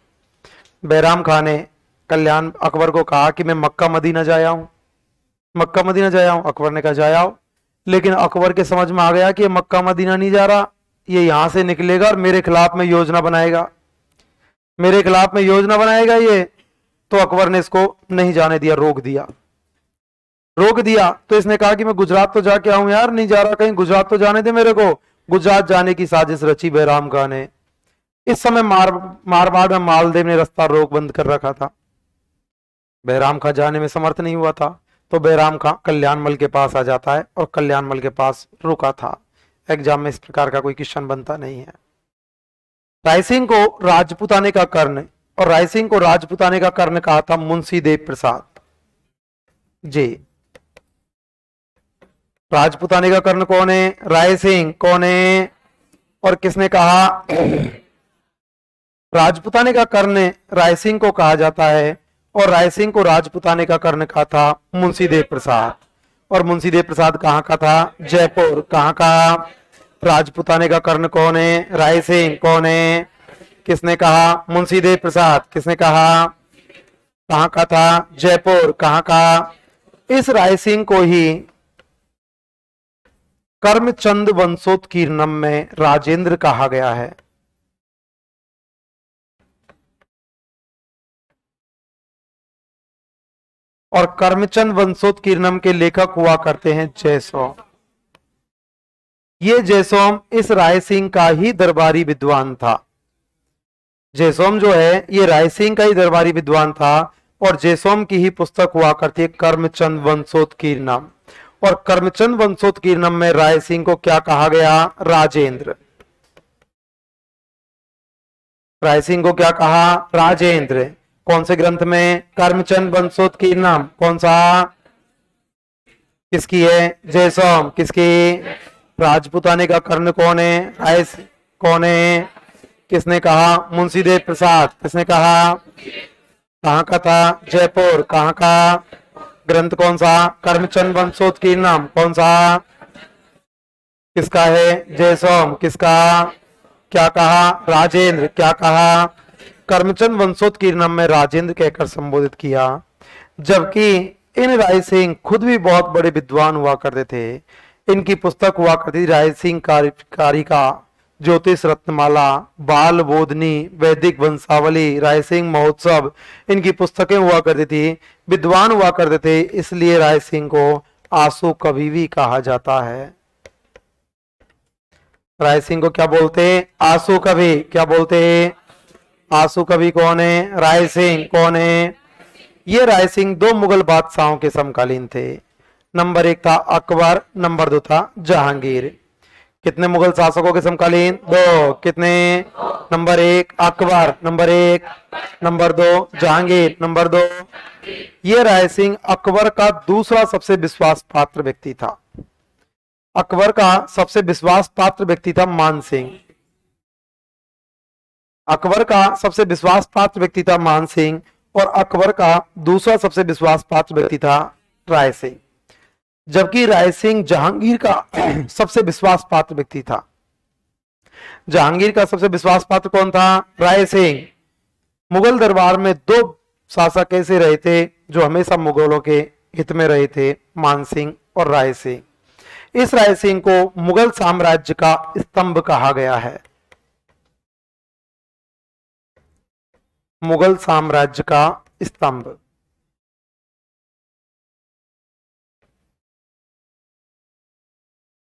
बैराम खां ने कल्याण अकबर को कहा कि मैं मक्का मदीना जाया हूं, मक्का मदीना जाया हूं। अकबर ने कहा जाओ, लेकिन अकबर के समझ में आ गया कि ये मक्का मदीना नहीं जा रहा, ये यहां से निकलेगा और मेरे खिलाफ में योजना बनाएगा, मेरे खिलाफ में योजना बनाएगा ये। तो अकबर ने इसको नहीं जाने दिया, रोक दिया। रोक दिया तो इसने कहा कि मैं गुजरात तो जाके आऊं यार, नहीं जा रहा कहीं, गुजरात तो जाने दे मेरे को। गुजरात जाने की साजिश रची बैराम खां ने। इस समय मारवाड़ में मालदेव ने रास्ता रोक बंद कर रखा था, बैराम खां जाने में समर्थ नहीं हुआ था। तो बैराम खां कल्याणमल के पास आ जाता है और कल्याणमल के पास रुका था। एग्जाम में इस प्रकार का कोई क्वेश्चन बनता नहीं है। रायसिंह को राजपुताने का कर्ण, और रायसिंह को राजपुताने का कर्ण कहा था मुंशी देव प्रसाद जी। राजपुताने का कर्ण कौन है? रायसिंह। कौन है? और किसने कहा? राजपुताने का कर्ण रायसिंह को कहा जाता है, और रायसिंह को राजपुताने का कर्ण कहा था मुंशी देव प्रसाद। और मुंशी देव प्रसाद कहाँ का था? जयपुर। कहाँ का? राजपुताने का कर्ण कौन है? रायसिंह। कौन है? किसने कहा? मुंशी देव प्रसाद। किसने कहा? कहाँ का था? जयपुर। कहाँ का? इस रायसिंह को ही कर्मचंद वंशोत्कीर्णम में राजेंद्र कहा गया है। और कर्मचंद वंशोत्कीर्णम के लेखक हुआ करते हैं जयसोम। ये जयसोम इस रायसिंह का ही दरबारी विद्वान था। जयसोम जो है ये रायसिंह का ही दरबारी विद्वान था, और जयसोम की ही पुस्तक हुआ करती है कर्मचंद वंशोत्कीर्णम। और कर्मचंद वंशोत्कीर्णम में रायसिंह को क्या कहा गया? राजेंद्र। रायसिंह को क्या कहा? राजेंद्र। कौन से ग्रंथ में? कर्मचंद वंशोत्कीर्णम। कौन सा? किसकी है? जयसोम। किसकी? राजपुताने का कर्ण कौन है? कौन है? किसने कहा? मुंशीदेव प्रसाद। किसने कहा? कहाँ का था? जयपुर। कहाँ का? ग्रंथ कौन सा? करमचंद वंशोत्कीर्णम। कौन सा? किसका है? जयसोम। किसका? क्या कहा? राजेंद्र। क्या कहा? करमचंद वंशोत्कीर्णम में राजेंद्र कहकर संबोधित किया। जबकि इन राय सिंह खुद भी बहुत बड़े विद्वान हुआ करते थे। इनकी पुस्तक हुआ करती राय सिंह कारिका, ज्योतिष रत्नमाला, बाल बोधनी, वैदिक वंशावली, राय सिंह महोत्सव, इनकी पुस्तकें हुआ करती थी। विद्वान हुआ करते थे, इसलिए राय सिंह को आंसू कवि भी कहा जाता है। राय सिंह को क्या बोलते हैं? आंसू कवि। क्या बोलते हैं? आंसू कवि। कौन है? राय सिंह। कौन है? ये राय सिंह दो मुगल बादशाहों के समकालीन थे। नंबर एक था अकबर, नंबर दो था जहांगीर। कितने मुगल शासकों के समकालीन? दो। कितने? नंबर एक अकबर, नंबर एक, नंबर दो जहांगीर, नंबर दो। ये राय सिंह अकबर का दूसरा सबसे विश्वास पात्र व्यक्ति था। अकबर का सबसे विश्वास पात्र व्यक्ति था मान सिंह। अकबर का सबसे विश्वास पात्र व्यक्ति था मान सिंह और अकबर का दूसरा सबसे विश्वास पात्र व्यक्ति था राय सिंह। जबकि राय सिंह जहांगीर का सबसे विश्वास पात्र व्यक्ति था। जहांगीर का सबसे विश्वास पात्र कौन था? राय सिंह। मुगल दरबार में दो शासक ऐसे रहे थे जो हमेशा मुगलों के हित में रहे थे, मान सिंह और राय सिंह। इस राय सिंह को मुगल साम्राज्य का स्तंभ कहा गया है। मुगल साम्राज्य का स्तंभ।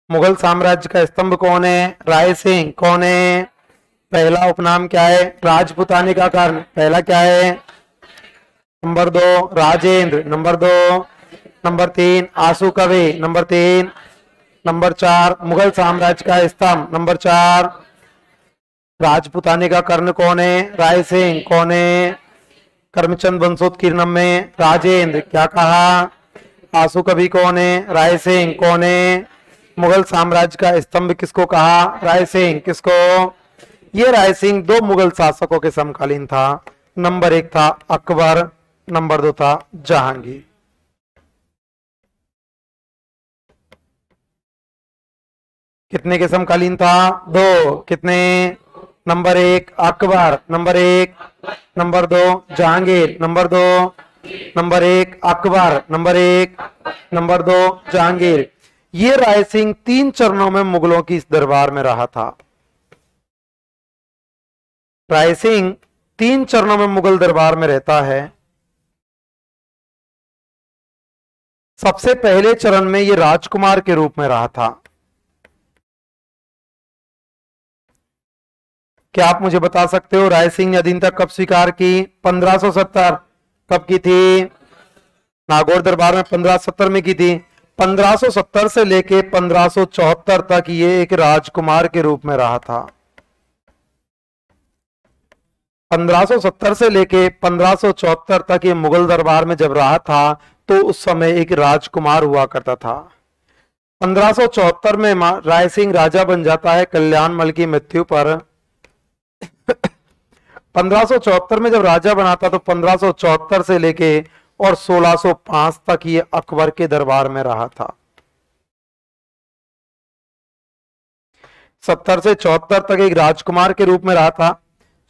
मुगल साम्राज्य का स्तंभ कौन है? राय सिंह। कौन है? पहला उपनाम क्या है? राजपुतानी का कर्ण। पहला क्या है? नंबर दो राजेंद्र, नंबर दो, नंबर तीन आंसू कवि, नंबर तीन, नंबर चार मुगल साम्राज्य का स्तंभ, नंबर चार राजपुतानी का कर्ण कौन है? राय सिंह। कौन है? करमचंद वंशोत्कीर्णम में राजेंद्र। क्या कहा? आंसू कवि कौन है? राय सिंह। कौन है? मुगल साम्राज्य का स्तंभ किसको कहा? राय सिंह। किसको? ये राय सिंह दो मुगल शासकों के समकालीन था। नंबर एक था अकबर, नंबर दो था जहांगीर। कितने के समकालीन था? दो। कितने? नंबर एक अकबर, नंबर एक, नंबर दो जहांगीर, नंबर दो, नंबर एक अकबर, नंबर एक, नंबर दो जहांगीर। ये राय सिंह तीन चरणों में मुगलों की इस दरबार में रहा था। राय सिंह तीन चरणों में मुगल दरबार में रहता है। सबसे पहले चरण में ये राजकुमार के रूप में रहा था। क्या आप मुझे बता सकते हो राय सिंह ने अधीनता कब स्वीकार की? 1570। कब की थी? नागौर दरबार में 1570 में की थी। 1570 से लेके 1574 तक ये एक राजकुमार के रूप में रहा था। 1570 से लेके 1574 तक ये मुगल दरबार में जब रहा था तो उस समय एक राजकुमार हुआ करता था। 1574 में राय सिंह राजा बन जाता है कल्याण मल की मृत्यु पर। 1574 में जब राजा बना था तो 1574 से लेके और 1605 तक ये अकबर के दरबार में रहा था। 70 से 74 तक एक राजकुमार के रूप में रहा था।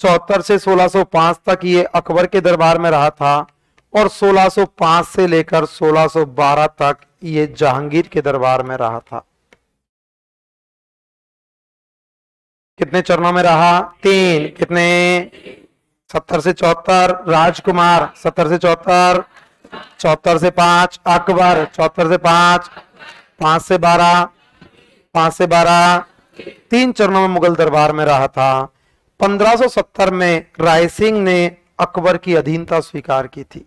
74 से 1605 तक ये अकबर के दरबार में रहा था और 1605 से लेकर 1612 तक ये जहांगीर के दरबार में रहा था। कितने चरणों में रहा? तीन। कितने? 70 से 74 राजकुमार, 70 से 74, 74 से 5 अकबर, 74 से 5, 5 से 12, 5 से 12, तीन चरणों में मुगल दरबार में रहा था। 1570 में राय सिंह ने अकबर की अधीनता स्वीकार की थी।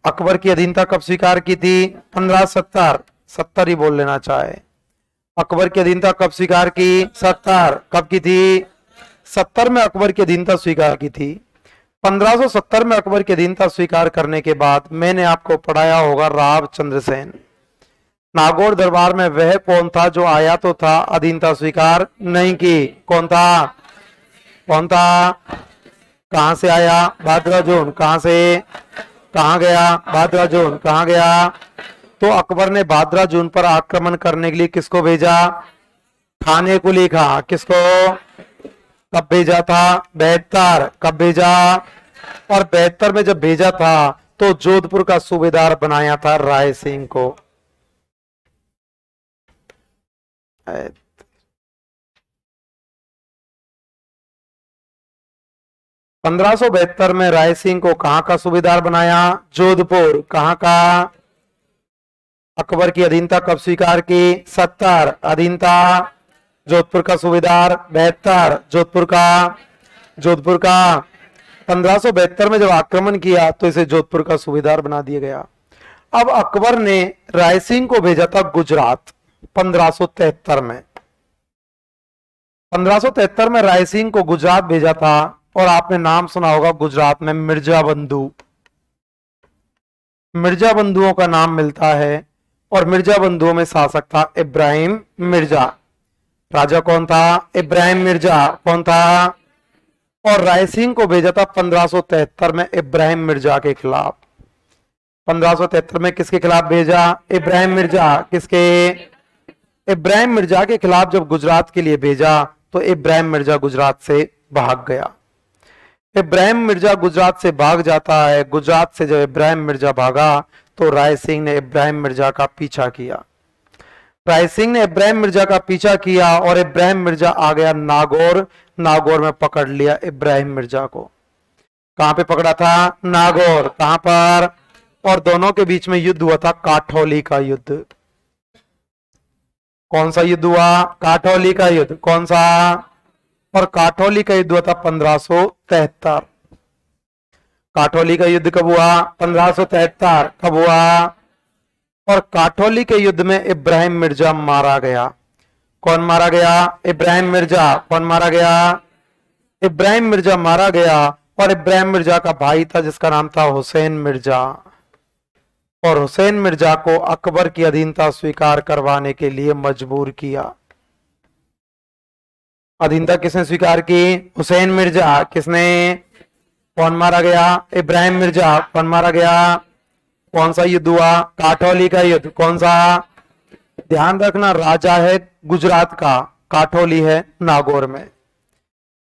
अकबर की अधीनता कब स्वीकार की थी? 1570, 70 ही बोल लेना चाहे। अकबर की अधीनता कब स्वीकार की? 70। कब की थी? 70 में अकबर की अधीनता स्वीकार की थी। 1570 में अकबर की अधीनता स्वीकार करने के बाद मैंने आपको पढ़ाया होगा राव चंद्रसेन। नागौर दरबार में वह कौन था जो आया तो था, अधीनता स्वीकार नहीं की? कौन था? कौन था? कहां से आया? भाद्राजून। कहां से? कहां गया? भाद्राजून। कहां गया? तो अकबर ने भाद्राजून पर आक्रमण करने के लिए किसको भेजा? खाने को लिखा। किसको? कब भेजा था? 72। कब भेजा? और 72 में जब भेजा था तो जोधपुर का सूबेदार बनाया था राय सिंह को। 1572 में राय सिंह को कहां का सूबेदार बनाया? जोधपुर। कहां का? अकबर की अधीनता कब स्वीकार की? 70। अधीनता। जोधपुर का सूबेदार 72। जोधपुर का 1572 में जब आक्रमण किया तो इसे जोधपुर का सूबेदार बना दिया गया। अब अकबर ने राय सिंह को भेजा था गुजरात 1573 में। 1573 में राय सिंह को गुजरात भेजा था और आपने नाम सुना होगा गुजरात में मिर्जा बंधु। मिर्जा बंधुओं का नाम मिलता है और मिर्जा बंधुओं में शासक था इब्राहिम मिर्जा। राजा कौन था? इब्राहिम मिर्जा। कौन था? और राय सिंह को भेजा था 1573 में इब्राहिम मिर्जा के खिलाफ। 1573 में किसके खिलाफ भेजा? इब्राहिम मिर्जा। किसके? इब्राहिम मिर्जा के खिलाफ जब गुजरात के लिए भेजा तो इब्राहिम मिर्जा गुजरात से भाग गया। इब्राहिम मिर्जा गुजरात से भाग जाता है। गुजरात से जब इब्राहिम मिर्जा भागा तो राय सिंह ने इब्राहिम मिर्जा का पीछा किया। राय सिंह ने इब्राहिम मिर्जा का पीछा किया और इब्राहिम मिर्जा आ गया नागौर। नागौर में पकड़ लिया इब्राहिम मिर्जा को। कहां पे पकड़ा था? नागौर। कहां पर? और दोनों के बीच में युद्ध हुआ था, काठौली का युद्ध। कौन सा युद्ध हुआ? काठौली का युद्ध। कौन सा? और काठौली का युद्ध हुआ था 1573। काठौली का युद्ध कब हुआ? 1573। कब हुआ? और काठौली के युद्ध में इब्राहिम मिर्जा मारा गया। कौन मारा गया? इब्राहिम मिर्जा। कौन मारा गया? इब्राहिम मिर्जा मारा गया। और इब्राहिम मिर्जा का भाई था जिसका नाम था हुसैन मिर्जा। और हुसैन मिर्जा को अकबर की अधीनता स्वीकार करवाने के लिए मजबूर किया। अधीनता किसने स्वीकार की? हुसैन मिर्जा। किसने? कौन मारा गया? इब्राहिम मिर्जा। कौन मारा गया? कौन सा युद्ध हुआ? काठौली का युद्ध। कौन सा? ध्यान रखना, राजा है गुजरात का, काठौली है नागौर में।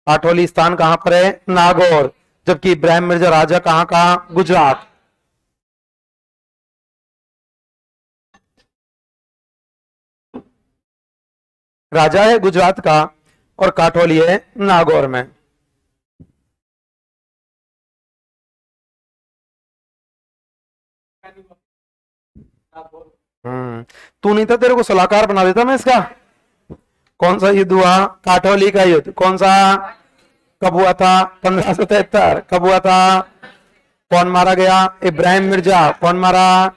काठौली स्थान कहां पर है? नागौर। जबकि इब्राहिम मिर्जा राजा कहां का? गुजरात। राजा है गुजरात का और काठौली है नागौर में। तू नहीं था, तेरे को सलाहकार बना देता मैं इसका। कौन सा युद्ध हुआ? काठौली का युद्ध। कौन सा? कब हुआ था? 1573। कब हुआ था? कौन मारा गया? इब्राहिम मिर्जा। कौन मारा?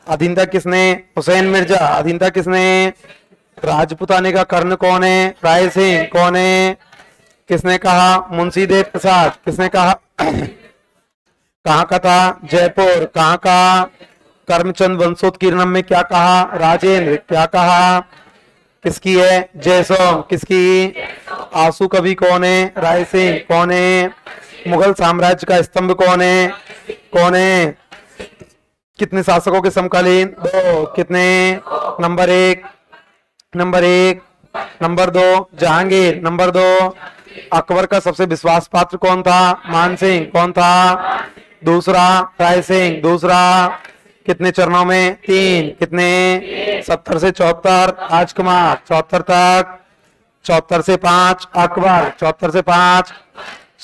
अधीनता किसने? हुसैन मिर्जा। अधीनता किसने? राजपुताने का कर्ण कौन है? राय सिंह। कौन है? किसने कहा? मुंशी देव प्रसाद। किसने कहा? कहां का था? जयपुर। कहां का? करमचंद वंशोत्कीर्णम में क्या कहा? राजेंद्र। क्या कहा? किसकी है? जयसोम। किसकी? आंसू कवि कौन है? राय सिंह। कौन है? मुगल साम्राज्य का स्तंभ कौन है? कौन है? कितने शासकों के समकालीन? 2। कितने? Number 1। Number 1। Number 2 Jahangir. Number 2 Akbar का सबसे विश्वास पात्र कौन था? मान सिंह। कौन था? दूसरा राय सिंह। दूसरा कितने चरणों में? 3। कितने? 70 से 74 राजकुमार। 74 तक। 74 से 5 अकबर। 74 से 5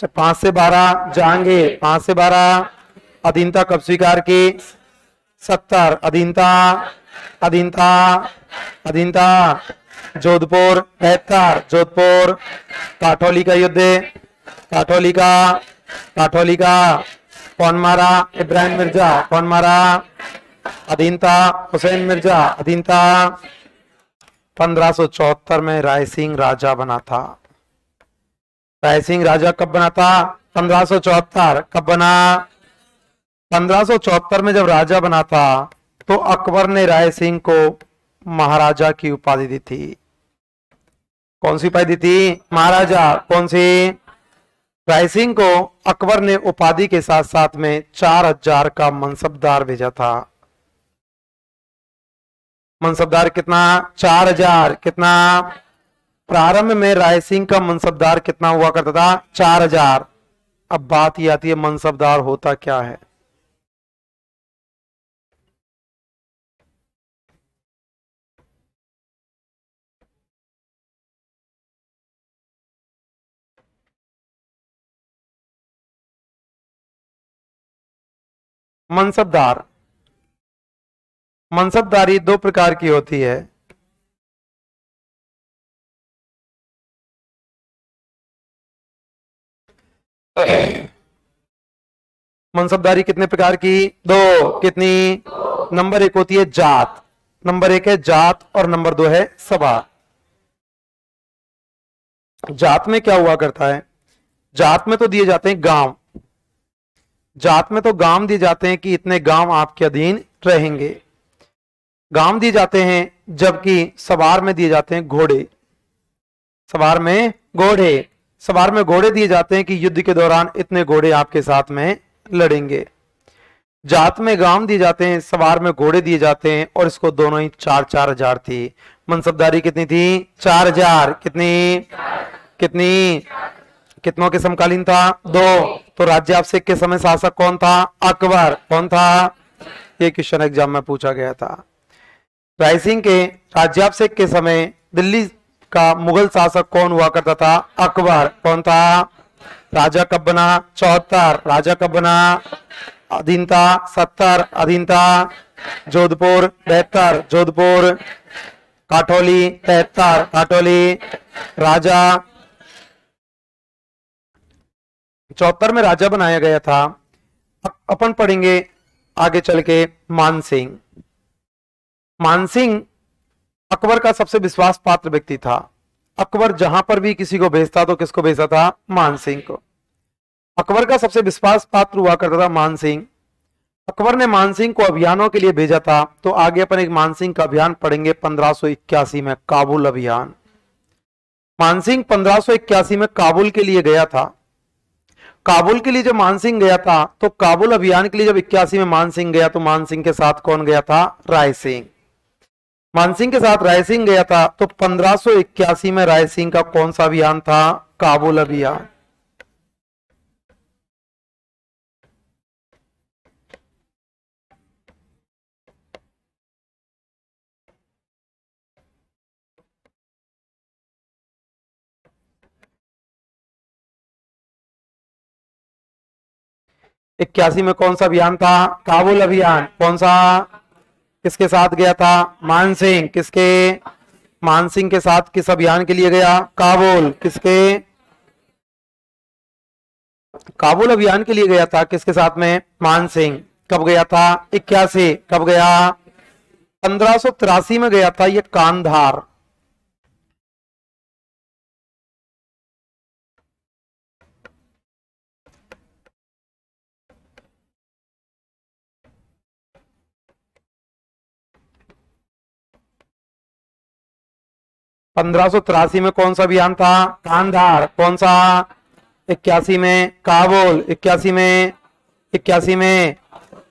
5 से 12 जहांगीर। 5 से 12 अधीनता कब स्वीकार की? 70। अधीनता। अधीनता। अधीनता जोधपुर 72। जोधपुर। काठौली का युद्ध। काठौली का। काठौली का कौन मारा? इब्राहिम मिर्जा। कौन मारा? अधीनता हुसैन मिर्जा। अधीनता 1574 में राय सिंह राजा बना था। राय सिंह राजा कब बना था? 1574। कब बना? 1574 में जब राजा बना था तो अकबर ने राय सिंह को महाराजा की उपाधि दी थी। कौन सी उपाधि दी थी? महाराजा। कौन सी? राय सिंह को अकबर ने उपाधि के साथ साथ में 4000 का मनसबदार भेजा था। मनसबदार कितना? 4000। कितना? प्रारंभ में राय सिंह का मनसबदार कितना हुआ करता था? 4000। अब बात ये आती है मनसबदार होता क्या है। मनसबदार, मनसबदारी दो प्रकार की होती है। मनसबदारी कितने प्रकार की? दो। कितनी? नंबर एक होती है जात, नंबर एक है जात और नंबर दो है सभा। जात में क्या हुआ करता है? जात में तो दिए जाते हैं गांव, जात में तो गांव दिए जाते हैं कि इतने गांव आपके अधीन रहेंगे, गांव दिए जाते हैं, जबकि सवार में दिए जाते हैं घोड़े। सवार में घोड़े, सवार में घोड़े दिए जाते हैं कि युद्ध के दौरान इतने घोड़े आपके साथ में लड़ेंगे। जात में गांव दिए जाते हैं, सवार में घोड़े दिए जाते हैं, और इसको दोनों ही 4-4 हजार थी। मनसबदारी कितनी थी? 4000। कितनी? कितनी? कितनों के समकालीन था? दो। तो राज्याभिषेक के समय शासक कौन था? अकबर। कौन था? ये क्वेश्चन एग्जाम में पूछा गया था। राय सिंह के राज्याभिषेक के समय दिल्ली का मुगल शासक कौन हुआ करता था? अकबर। कौन था? राजा कब बना? 74। राजा कब बना? अधीनता 70। अधीनता जोधपुर 72। जोधपुर। काठौली 73। काठौली। राजा 74 में राजा बनाया गया था। अपन पढ़ेंगे आगे चल के मानसिंह। मानसिंह अकबर का सबसे विश्वास पात्र व्यक्ति था। अकबर जहां पर भी किसी को भेजता तो किसको भेजता था? मानसिंह को। अकबर का सबसे विश्वास पात्र हुआ करता था मानसिंह। अकबर ने मानसिंह को अभियानों के लिए भेजा था। तो आगे अपन एक मानसिंह का अभियान पढ़ेंगे 1581 में, काबुल अभियान। मानसिंह 1581 में काबुल के लिए गया था। काबुल के लिए जब मानसिंह गया था, तो काबुल अभियान के लिए जब 81 में मानसिंह गया, तो मानसिंह के साथ कौन गया था? राय सिंह। मानसिंह के साथ राय सिंह गया था। तो 1581 में राय सिंह का कौन सा अभियान था? काबुल अभियान। इक्यासी में कौन सा अभियान था? काबुल अभियान। कौन सा? किसके साथ गया था? मानसिंह। किसके? मानसिंह के साथ किस अभियान के लिए गया? काबुल। किसके? काबुल अभियान के लिए गया था। किसके साथ में? मानसिंह। कब गया था? 81। कब गया? 1583 में गया था। ये कांधार। पंद्रह सौ तिरासी में कौन सा अभियान था? कांधार। कौन सा? 81 में काबुल। 81 में, 81 में,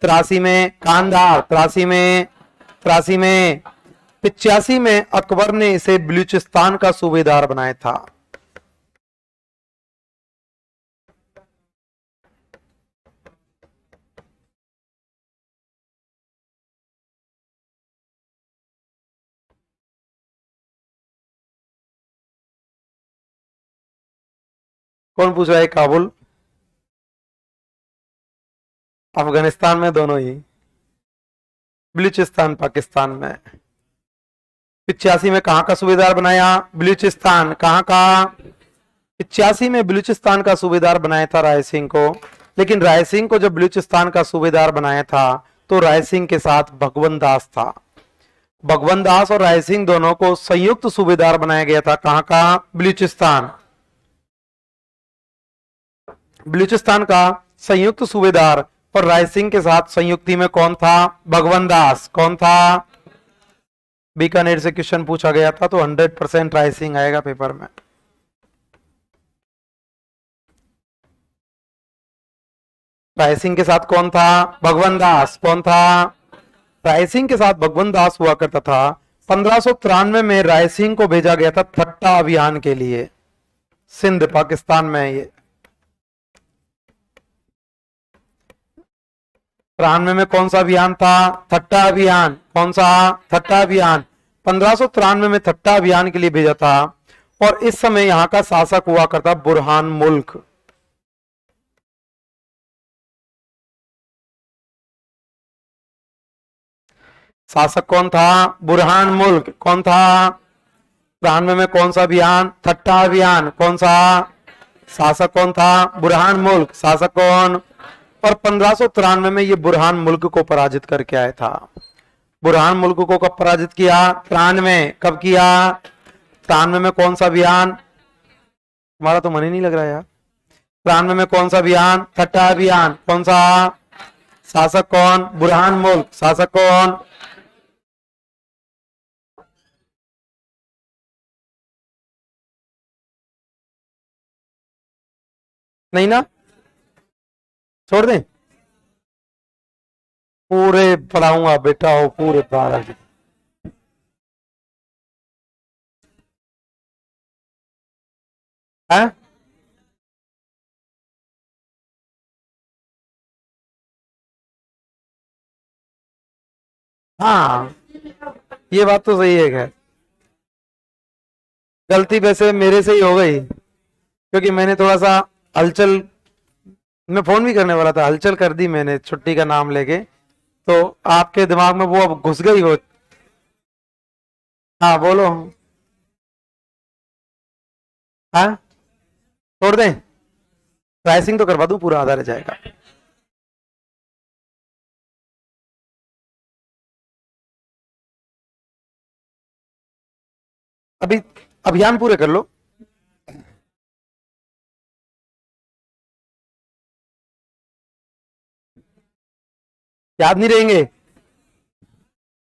83 में कांधार, 83 में, 83 में, 85 में अकबर ने इसे बलूचिस्तान का सूबेदार बनाया था। कौन पूछ रहा है? काबुल अफगानिस्तान में, दोनों ही। बलूचिस्तान पाकिस्तान में। 85 में कहां का सूबेदार बनाया? बलूचिस्तान। कहां का? 85 में बलूचिस्तान का सूबेदार बनाया था राय सिंह को। लेकिन राय सिंह को जब बलूचिस्तान का सूबेदार बनाया था, तो राय सिंह के साथ भगवंत दास था। भगवंत दास और राय सिंह दोनों को संयुक्त सूबेदार बनाया गया था। कहां का? बलूचिस्तान। बलूचिस्तान का संयुक्त सूबेदार और रायसिंह के साथ संयुक्ति में कौन था? भगवान दास। कौन था? बीकानेर से क्वेश्चन पूछा गया था, तो 100% रायसिंह आएगा पेपर में। रायसिंह के साथ कौन था? भगवान दास। कौन था? रायसिंह के साथ भगवान दास हुआ करता था। 1593 में रायसिंह को भेजा गया था थट्टा अभियान के लिए, सिंध पाकिस्तान में है ये। 93 में कौन सा अभियान था? थट्टा अभियान। कौन सा? थट्टा अभियान। 1593 में थट्टा अभियान के लिए भेजा था, और इस समय यहां का शासक हुआ करता बुरहान मुल्क। शासक कौन था? बुरहान मुल्क। कौन था? 93 में कौन सा अभियान? थट्टा अभियान। कौन सा? शासक कौन था? बुरहान मुल्क। शासक कौन? और 1593 में ये बुरहान मुल्क को पराजित करके आया था। बुरहान मुल्क को कब पराजित किया? 93। कब किया? 93 में कौन सा अभियान? हमारा तो मन ही नहीं लग रहा यार। 93 में कौन सा अभियान? थट्टा अभियान। कौन सा? शासक कौन? बुरहान मुल्क। शासक कौन? नहीं ना, छोड़ दें? पूरे पढ़ाऊंगा बेटा, हो पूरे 12। है? हाँ, ये बात तो सही है। खैर, गलती वैसे मेरे से ही हो गई, क्योंकि मैंने थोड़ा सा हलचल, मैं फोन भी करने वाला था, हलचल कर दी मैंने छुट्टी का नाम लेके, तो आपके दिमाग में वो अब घुस गई वो। हाँ बोलो। हाँ, छोड़ दें? प्राइसिंग तो करवा दूं, पूरा आधा रह जाएगा। अभी अभियान पूरे कर लो। याद नहीं रहेंगे?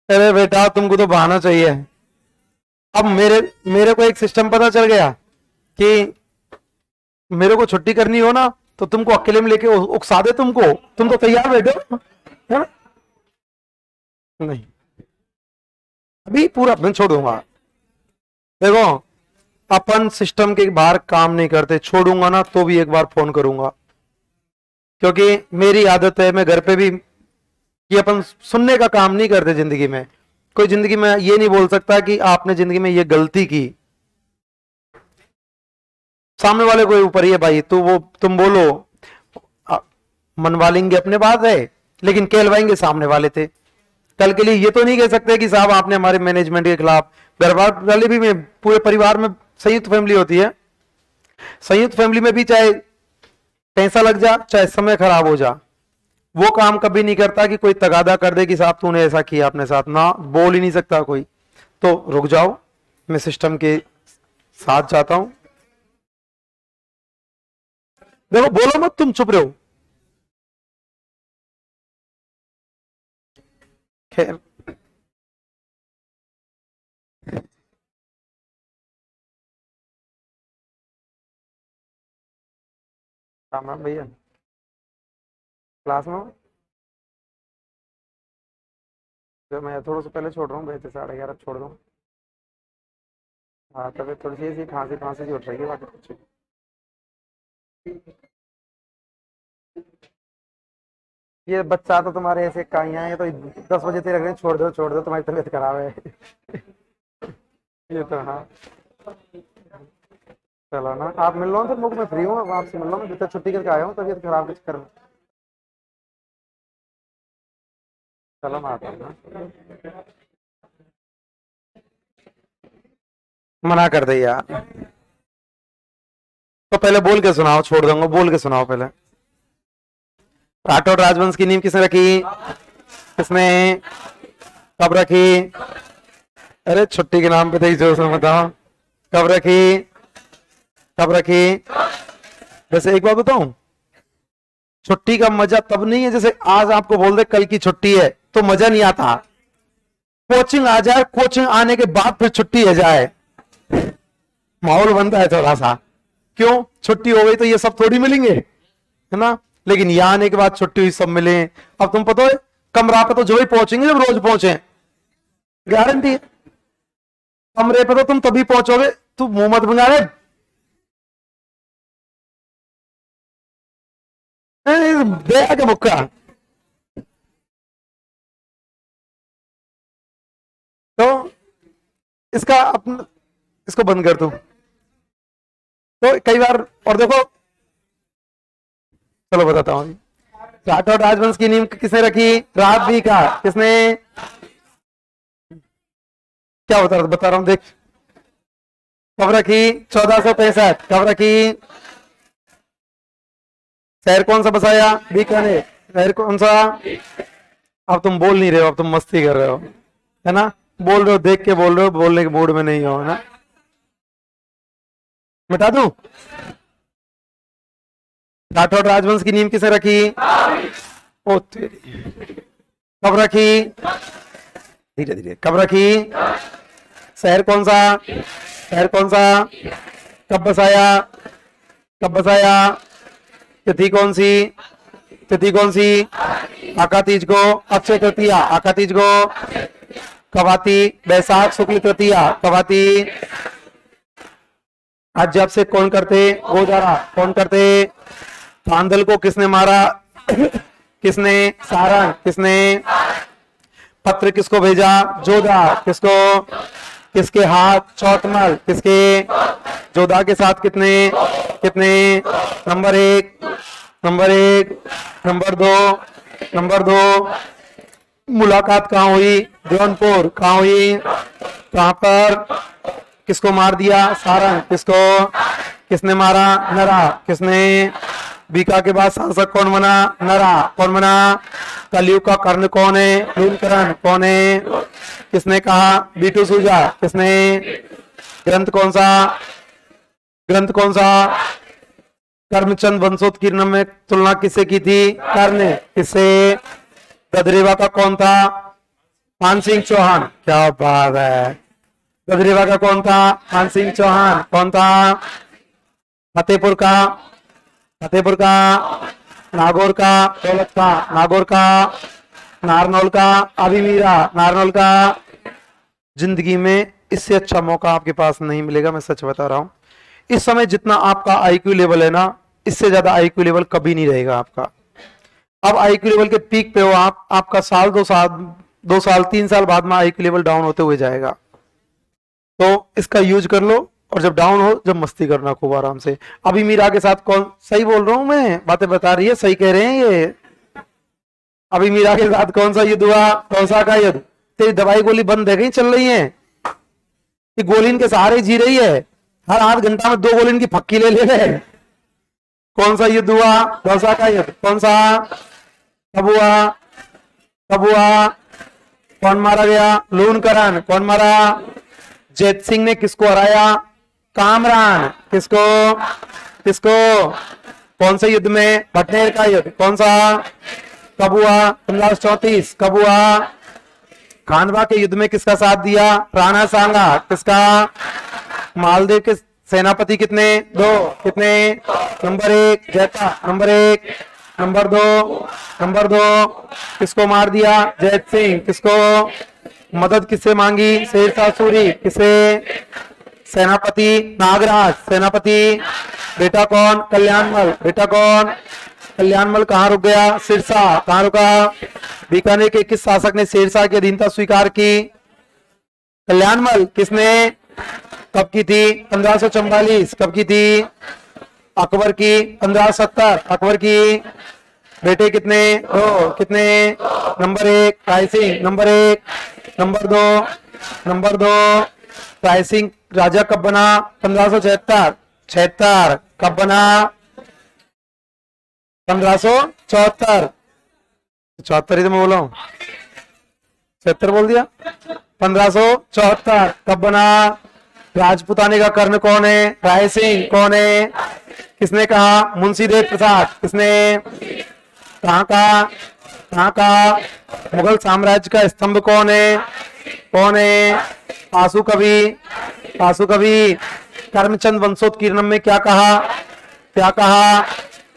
अरे बेटा, तुमको तो बहाना चाहिए। अब मेरे मेरे को एक सिस्टम पता चल गया कि मेरे को छुट्टी करनी हो ना, तो तुमको अकेले में लेके उकसा दे तुमको, तुम तो तैयार बैठो, है ना? नहीं, अभी पूरा मैं छोड़ दूंगा। देखो, अपन सिस्टम के बाहर काम नहीं करते, छोड़ूंगा ना तो भी एक बार फोन करूंगा, क्योंकि मेरी आदत है, मैं घर पे भी, कि अपन सुनने का काम नहीं करते जिंदगी में। कोई जिंदगी में ये नहीं बोल सकता कि आपने जिंदगी में ये गलती की। सामने वाले को ऊपर ही है भाई, तो वो तुम बोलो, आ, मनवा लेंगे अपने बात है, लेकिन कहलवाएंगे सामने वाले थे। कल के लिए ये तो नहीं कह सकते कि साहब आपने हमारे मैनेजमेंट के खिलाफ। घर वाले भी में, पूरे परिवार में संयुक्त फैमिली होती है, संयुक्त फैमिली में भी चाहे पैसा लग जा, चाहे समय खराब हो जा, वो काम कभी नहीं करता कि कोई तगादा कर दे कि साहब तूने ऐसा किया अपने साथ, ना बोल ही नहीं सकता कोई। तो रुक जाओ, मैं सिस्टम के साथ जाता हूं। देखो, बोलो मत, तुम चुप रहो। खैर, राम राम भैया, क्लास में हो? जो मैं थोड़ा सा पहले छोड़ रहा हूँ, बहते 11:30 छोड़ दूँ। हाँ, तबीयत थोड़ी सी ऐसी खांसी खांसी सी उठ रही है, बाकी कुछ नहीं। ये बच्चा तो तुम्हारे ऐसे काइयां हैं, ये तो 10 बजे तक रख रहे हैं, छोड़ दो तुम्हारी तबीयत खराब है। ये तो हाँ। चलो ना, आप मिल लो फिर, मुझे मैं फ्री हूँ, अब आपसे मिल लो, मैं जितना छुट्टी करके आया हूँ तबीयत खराब के चक्कर में। चलो मैं आता हूँ ना। मना कर दे यार। तो पहले बोल के सुनाओ, छोड़ दूंगा, बोल के सुनाओ पहले। राठौर राजवंश की नींव किसने रखी? किसने? कब रखी? अरे छुट्टी के नाम पे थे, जोर से बताओ, कब रखी? कब रखी? वैसे एक बात बताऊं, छुट्टी का मजा तब नहीं है जैसे आज आपको बोल दे कल की छुट्टी है तो मजा नहीं आता। कोचिंग आ जाए, कोचिंग आने के बाद फिर छुट्टी हो जाए, माहौल बनता है थोड़ा सा। क्यों? छुट्टी हो गई तो ये सब थोड़ी मिलेंगे, है ना। लेकिन यहाँ आने के बाद छुट्टी हुई सब मिले। अब तुम पता है कमरा पे तो जो ही पहुंचेंगे जब रोज पहुंचे, गारंटी है। कमरे पे तो तुम तभी पहुंचोगे, तू मुंह मत बना रहे, दे आके मुक्का। तो इसका अपना, इसको बंद कर दो। तो कई बार, और देखो, चलो बताता हूं। राठौर राजवंश की नींव किसने रखी? रात भी का किसने? क्या बता रहा हूं, देख। कब रखी? 1465। कब रखी? शहर कौन सा बसाया? बीकानेर। शहर कौन सा? अब तुम बोल नहीं रहे हो, अब तुम मस्ती कर रहे हो, है ना। बोल रहे हो, देख के बोल रहे हो, बोलने के मूड में नहीं हो, है ना। मिटा दूं? राठौर राजवंश की नींव किसे रखी? ओ तेरी, कब रखी? धीरे धीरे, कब रखी? शहर कौन सा? शहर कौन सा? कब बसाया? कब बसाया? तिथि कौन सी? तिथि कौन सी? आकातीज को। अक्षय तृतीया आकातीज को कब आती? बैसाख शुक्ल तृतीया कब आती? आज जब से कौन करते? गोदारा कौन करते? कांदल को किसने मारा? किसने? सारंग किसने? पत्र किसको भेजा? जोधा किसको? किसके हाथ? चौतमल किसके? जोधा के साथ कितने? कितने? Number 1, number 1, number 2, number 2। मुलाकात कहाँ हुई? जौनपुर। कहाँ हुई? कहाँ पर? किसको मार दिया? सारंग। किसको? किसने मारा? नरा। किसने? बीका के बाद शासक कौन बना? नरा। कौन बना? कलयुग का कर्ण कौन है? लूलकरण। कौन है? किसने कहा? बीटू सूजा। किसने? ग्रंथ कौन सा? ग्रंथ कौन सा? कर्मचंद वंशोत्कीर्ण में तुलना किससे की थी? कर्ण। किससे? गधरेवा का कौन था? मानसिंह चौहान। क्या बात है। गधरेवा का कौन था? मानसिंह चौहान। कौन था? फतेहपुर का? फतेहपुर का? नागौर का? दौलत का? नागौर का? नारनौल का? अभिमीरा। नारनौल का? जिंदगी में इससे अच्छा मौका आपके पास नहीं मिलेगा, मैं सच बता रहा हूं। इस समय जितना आपका आईक्यू लेवल है ना, इससे ज्यादा आईक्यू लेवल कभी नहीं रहेगा आपका। अब आईक्यू लेवल के पीक पे हो आप, आपका साल 2 साल 3 साल बाद में आईक्यू लेवल डाउन होते हुए जाएगा। तो इसका यूज कर लो, और जब डाउन हो जब मस्ती करना खूब आराम से। अभी मीरा के साथ कौन? सही बोल रहा हूं मैं, बातें बता रही है, सही कह रहे हैं ये। अभी मीरा के साथ कौन सा युद्ध हुआ? कौसा का युद्ध? तेरी दवाई गोली बंद है, कहीं चल रही है? ये गोली इनके सहारे जी रही है, हर आध घंटा में 2 गोली इनकी फक्की ले रहे। कौन सा युद्ध हुआ? कौसा का युद्ध। कौन सा? कब हुआ? कब हुआ? कौन मारा गया? लूणकरण। कौन मारा? जैत सिंह ने किसको हराया? कामरान। किसको? किसको? कौन से युद्ध में? भटनेर का युद्ध। कौन सा? कब हुआ? 1534। कब हुआ? खानवा के युद्ध में किसका साथ दिया? राणा सांगा। किसका? मालदेव के सेनापति कितने? 2। कितने? नंबर 1 जैता। नंबर 1। नंबर 2। नंबर 2। किसको मार दिया? जैत सिंह। किसको? मदद किससे मांगी? शेरशाह सूरी। किसे? सेनापति नागराज। सेनापति बेटा कौन? कल्याणमल। बेटा कौन? कल्याणमल। कहाँ रुक गया? सिरसा। कहाँ रुका? बीकानेर के किस शासक ने शेरशाह की अधीनता स्वीकार की? कल्याणमल। किसने? कब की थी? 1544। कब की थी? अकबर की। 1570। अकबर की। बेटे कितने? 2। कितने? Number 1 Rai Singh. Number 1। Number 2। Number 2। Rai Singh राजा कब बना? 1576। 76। कब बना? 1574। 74 ही तो मैं बोला हूं, 76 बोल दिया। 1574। कब बना? राजपुताने का कर्ण कौन है? राय सिंह। कौन है? किसने कहा? मुंशी देव प्रसाद। किसने? कहाँ का मुगल साम्राज्य का स्तंभ कौन है? कौन है? आंसू कवि। कर्मचंद वंशोत्कीर्णम में क्या कहा? क्या कहा?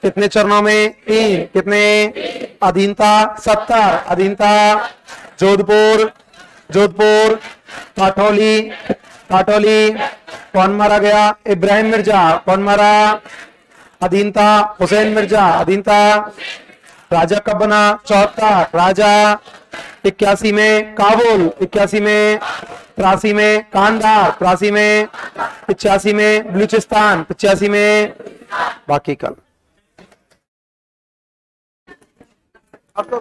कितने चरणों में? 3। कितने? अधीनता 70। अधीनता जोधपुर। काठौली कौन मारा गया? इब्राहिम मिर्जा। कौन मारा? अधीनता हुसैन मिर्जा। अधीनता राजा कब बना? 74। राजा 81 में काबुल। 81 में 83 में कांधार। 83 में 85 में बलूचिस्तान। 85 में। बाकी कल अब तो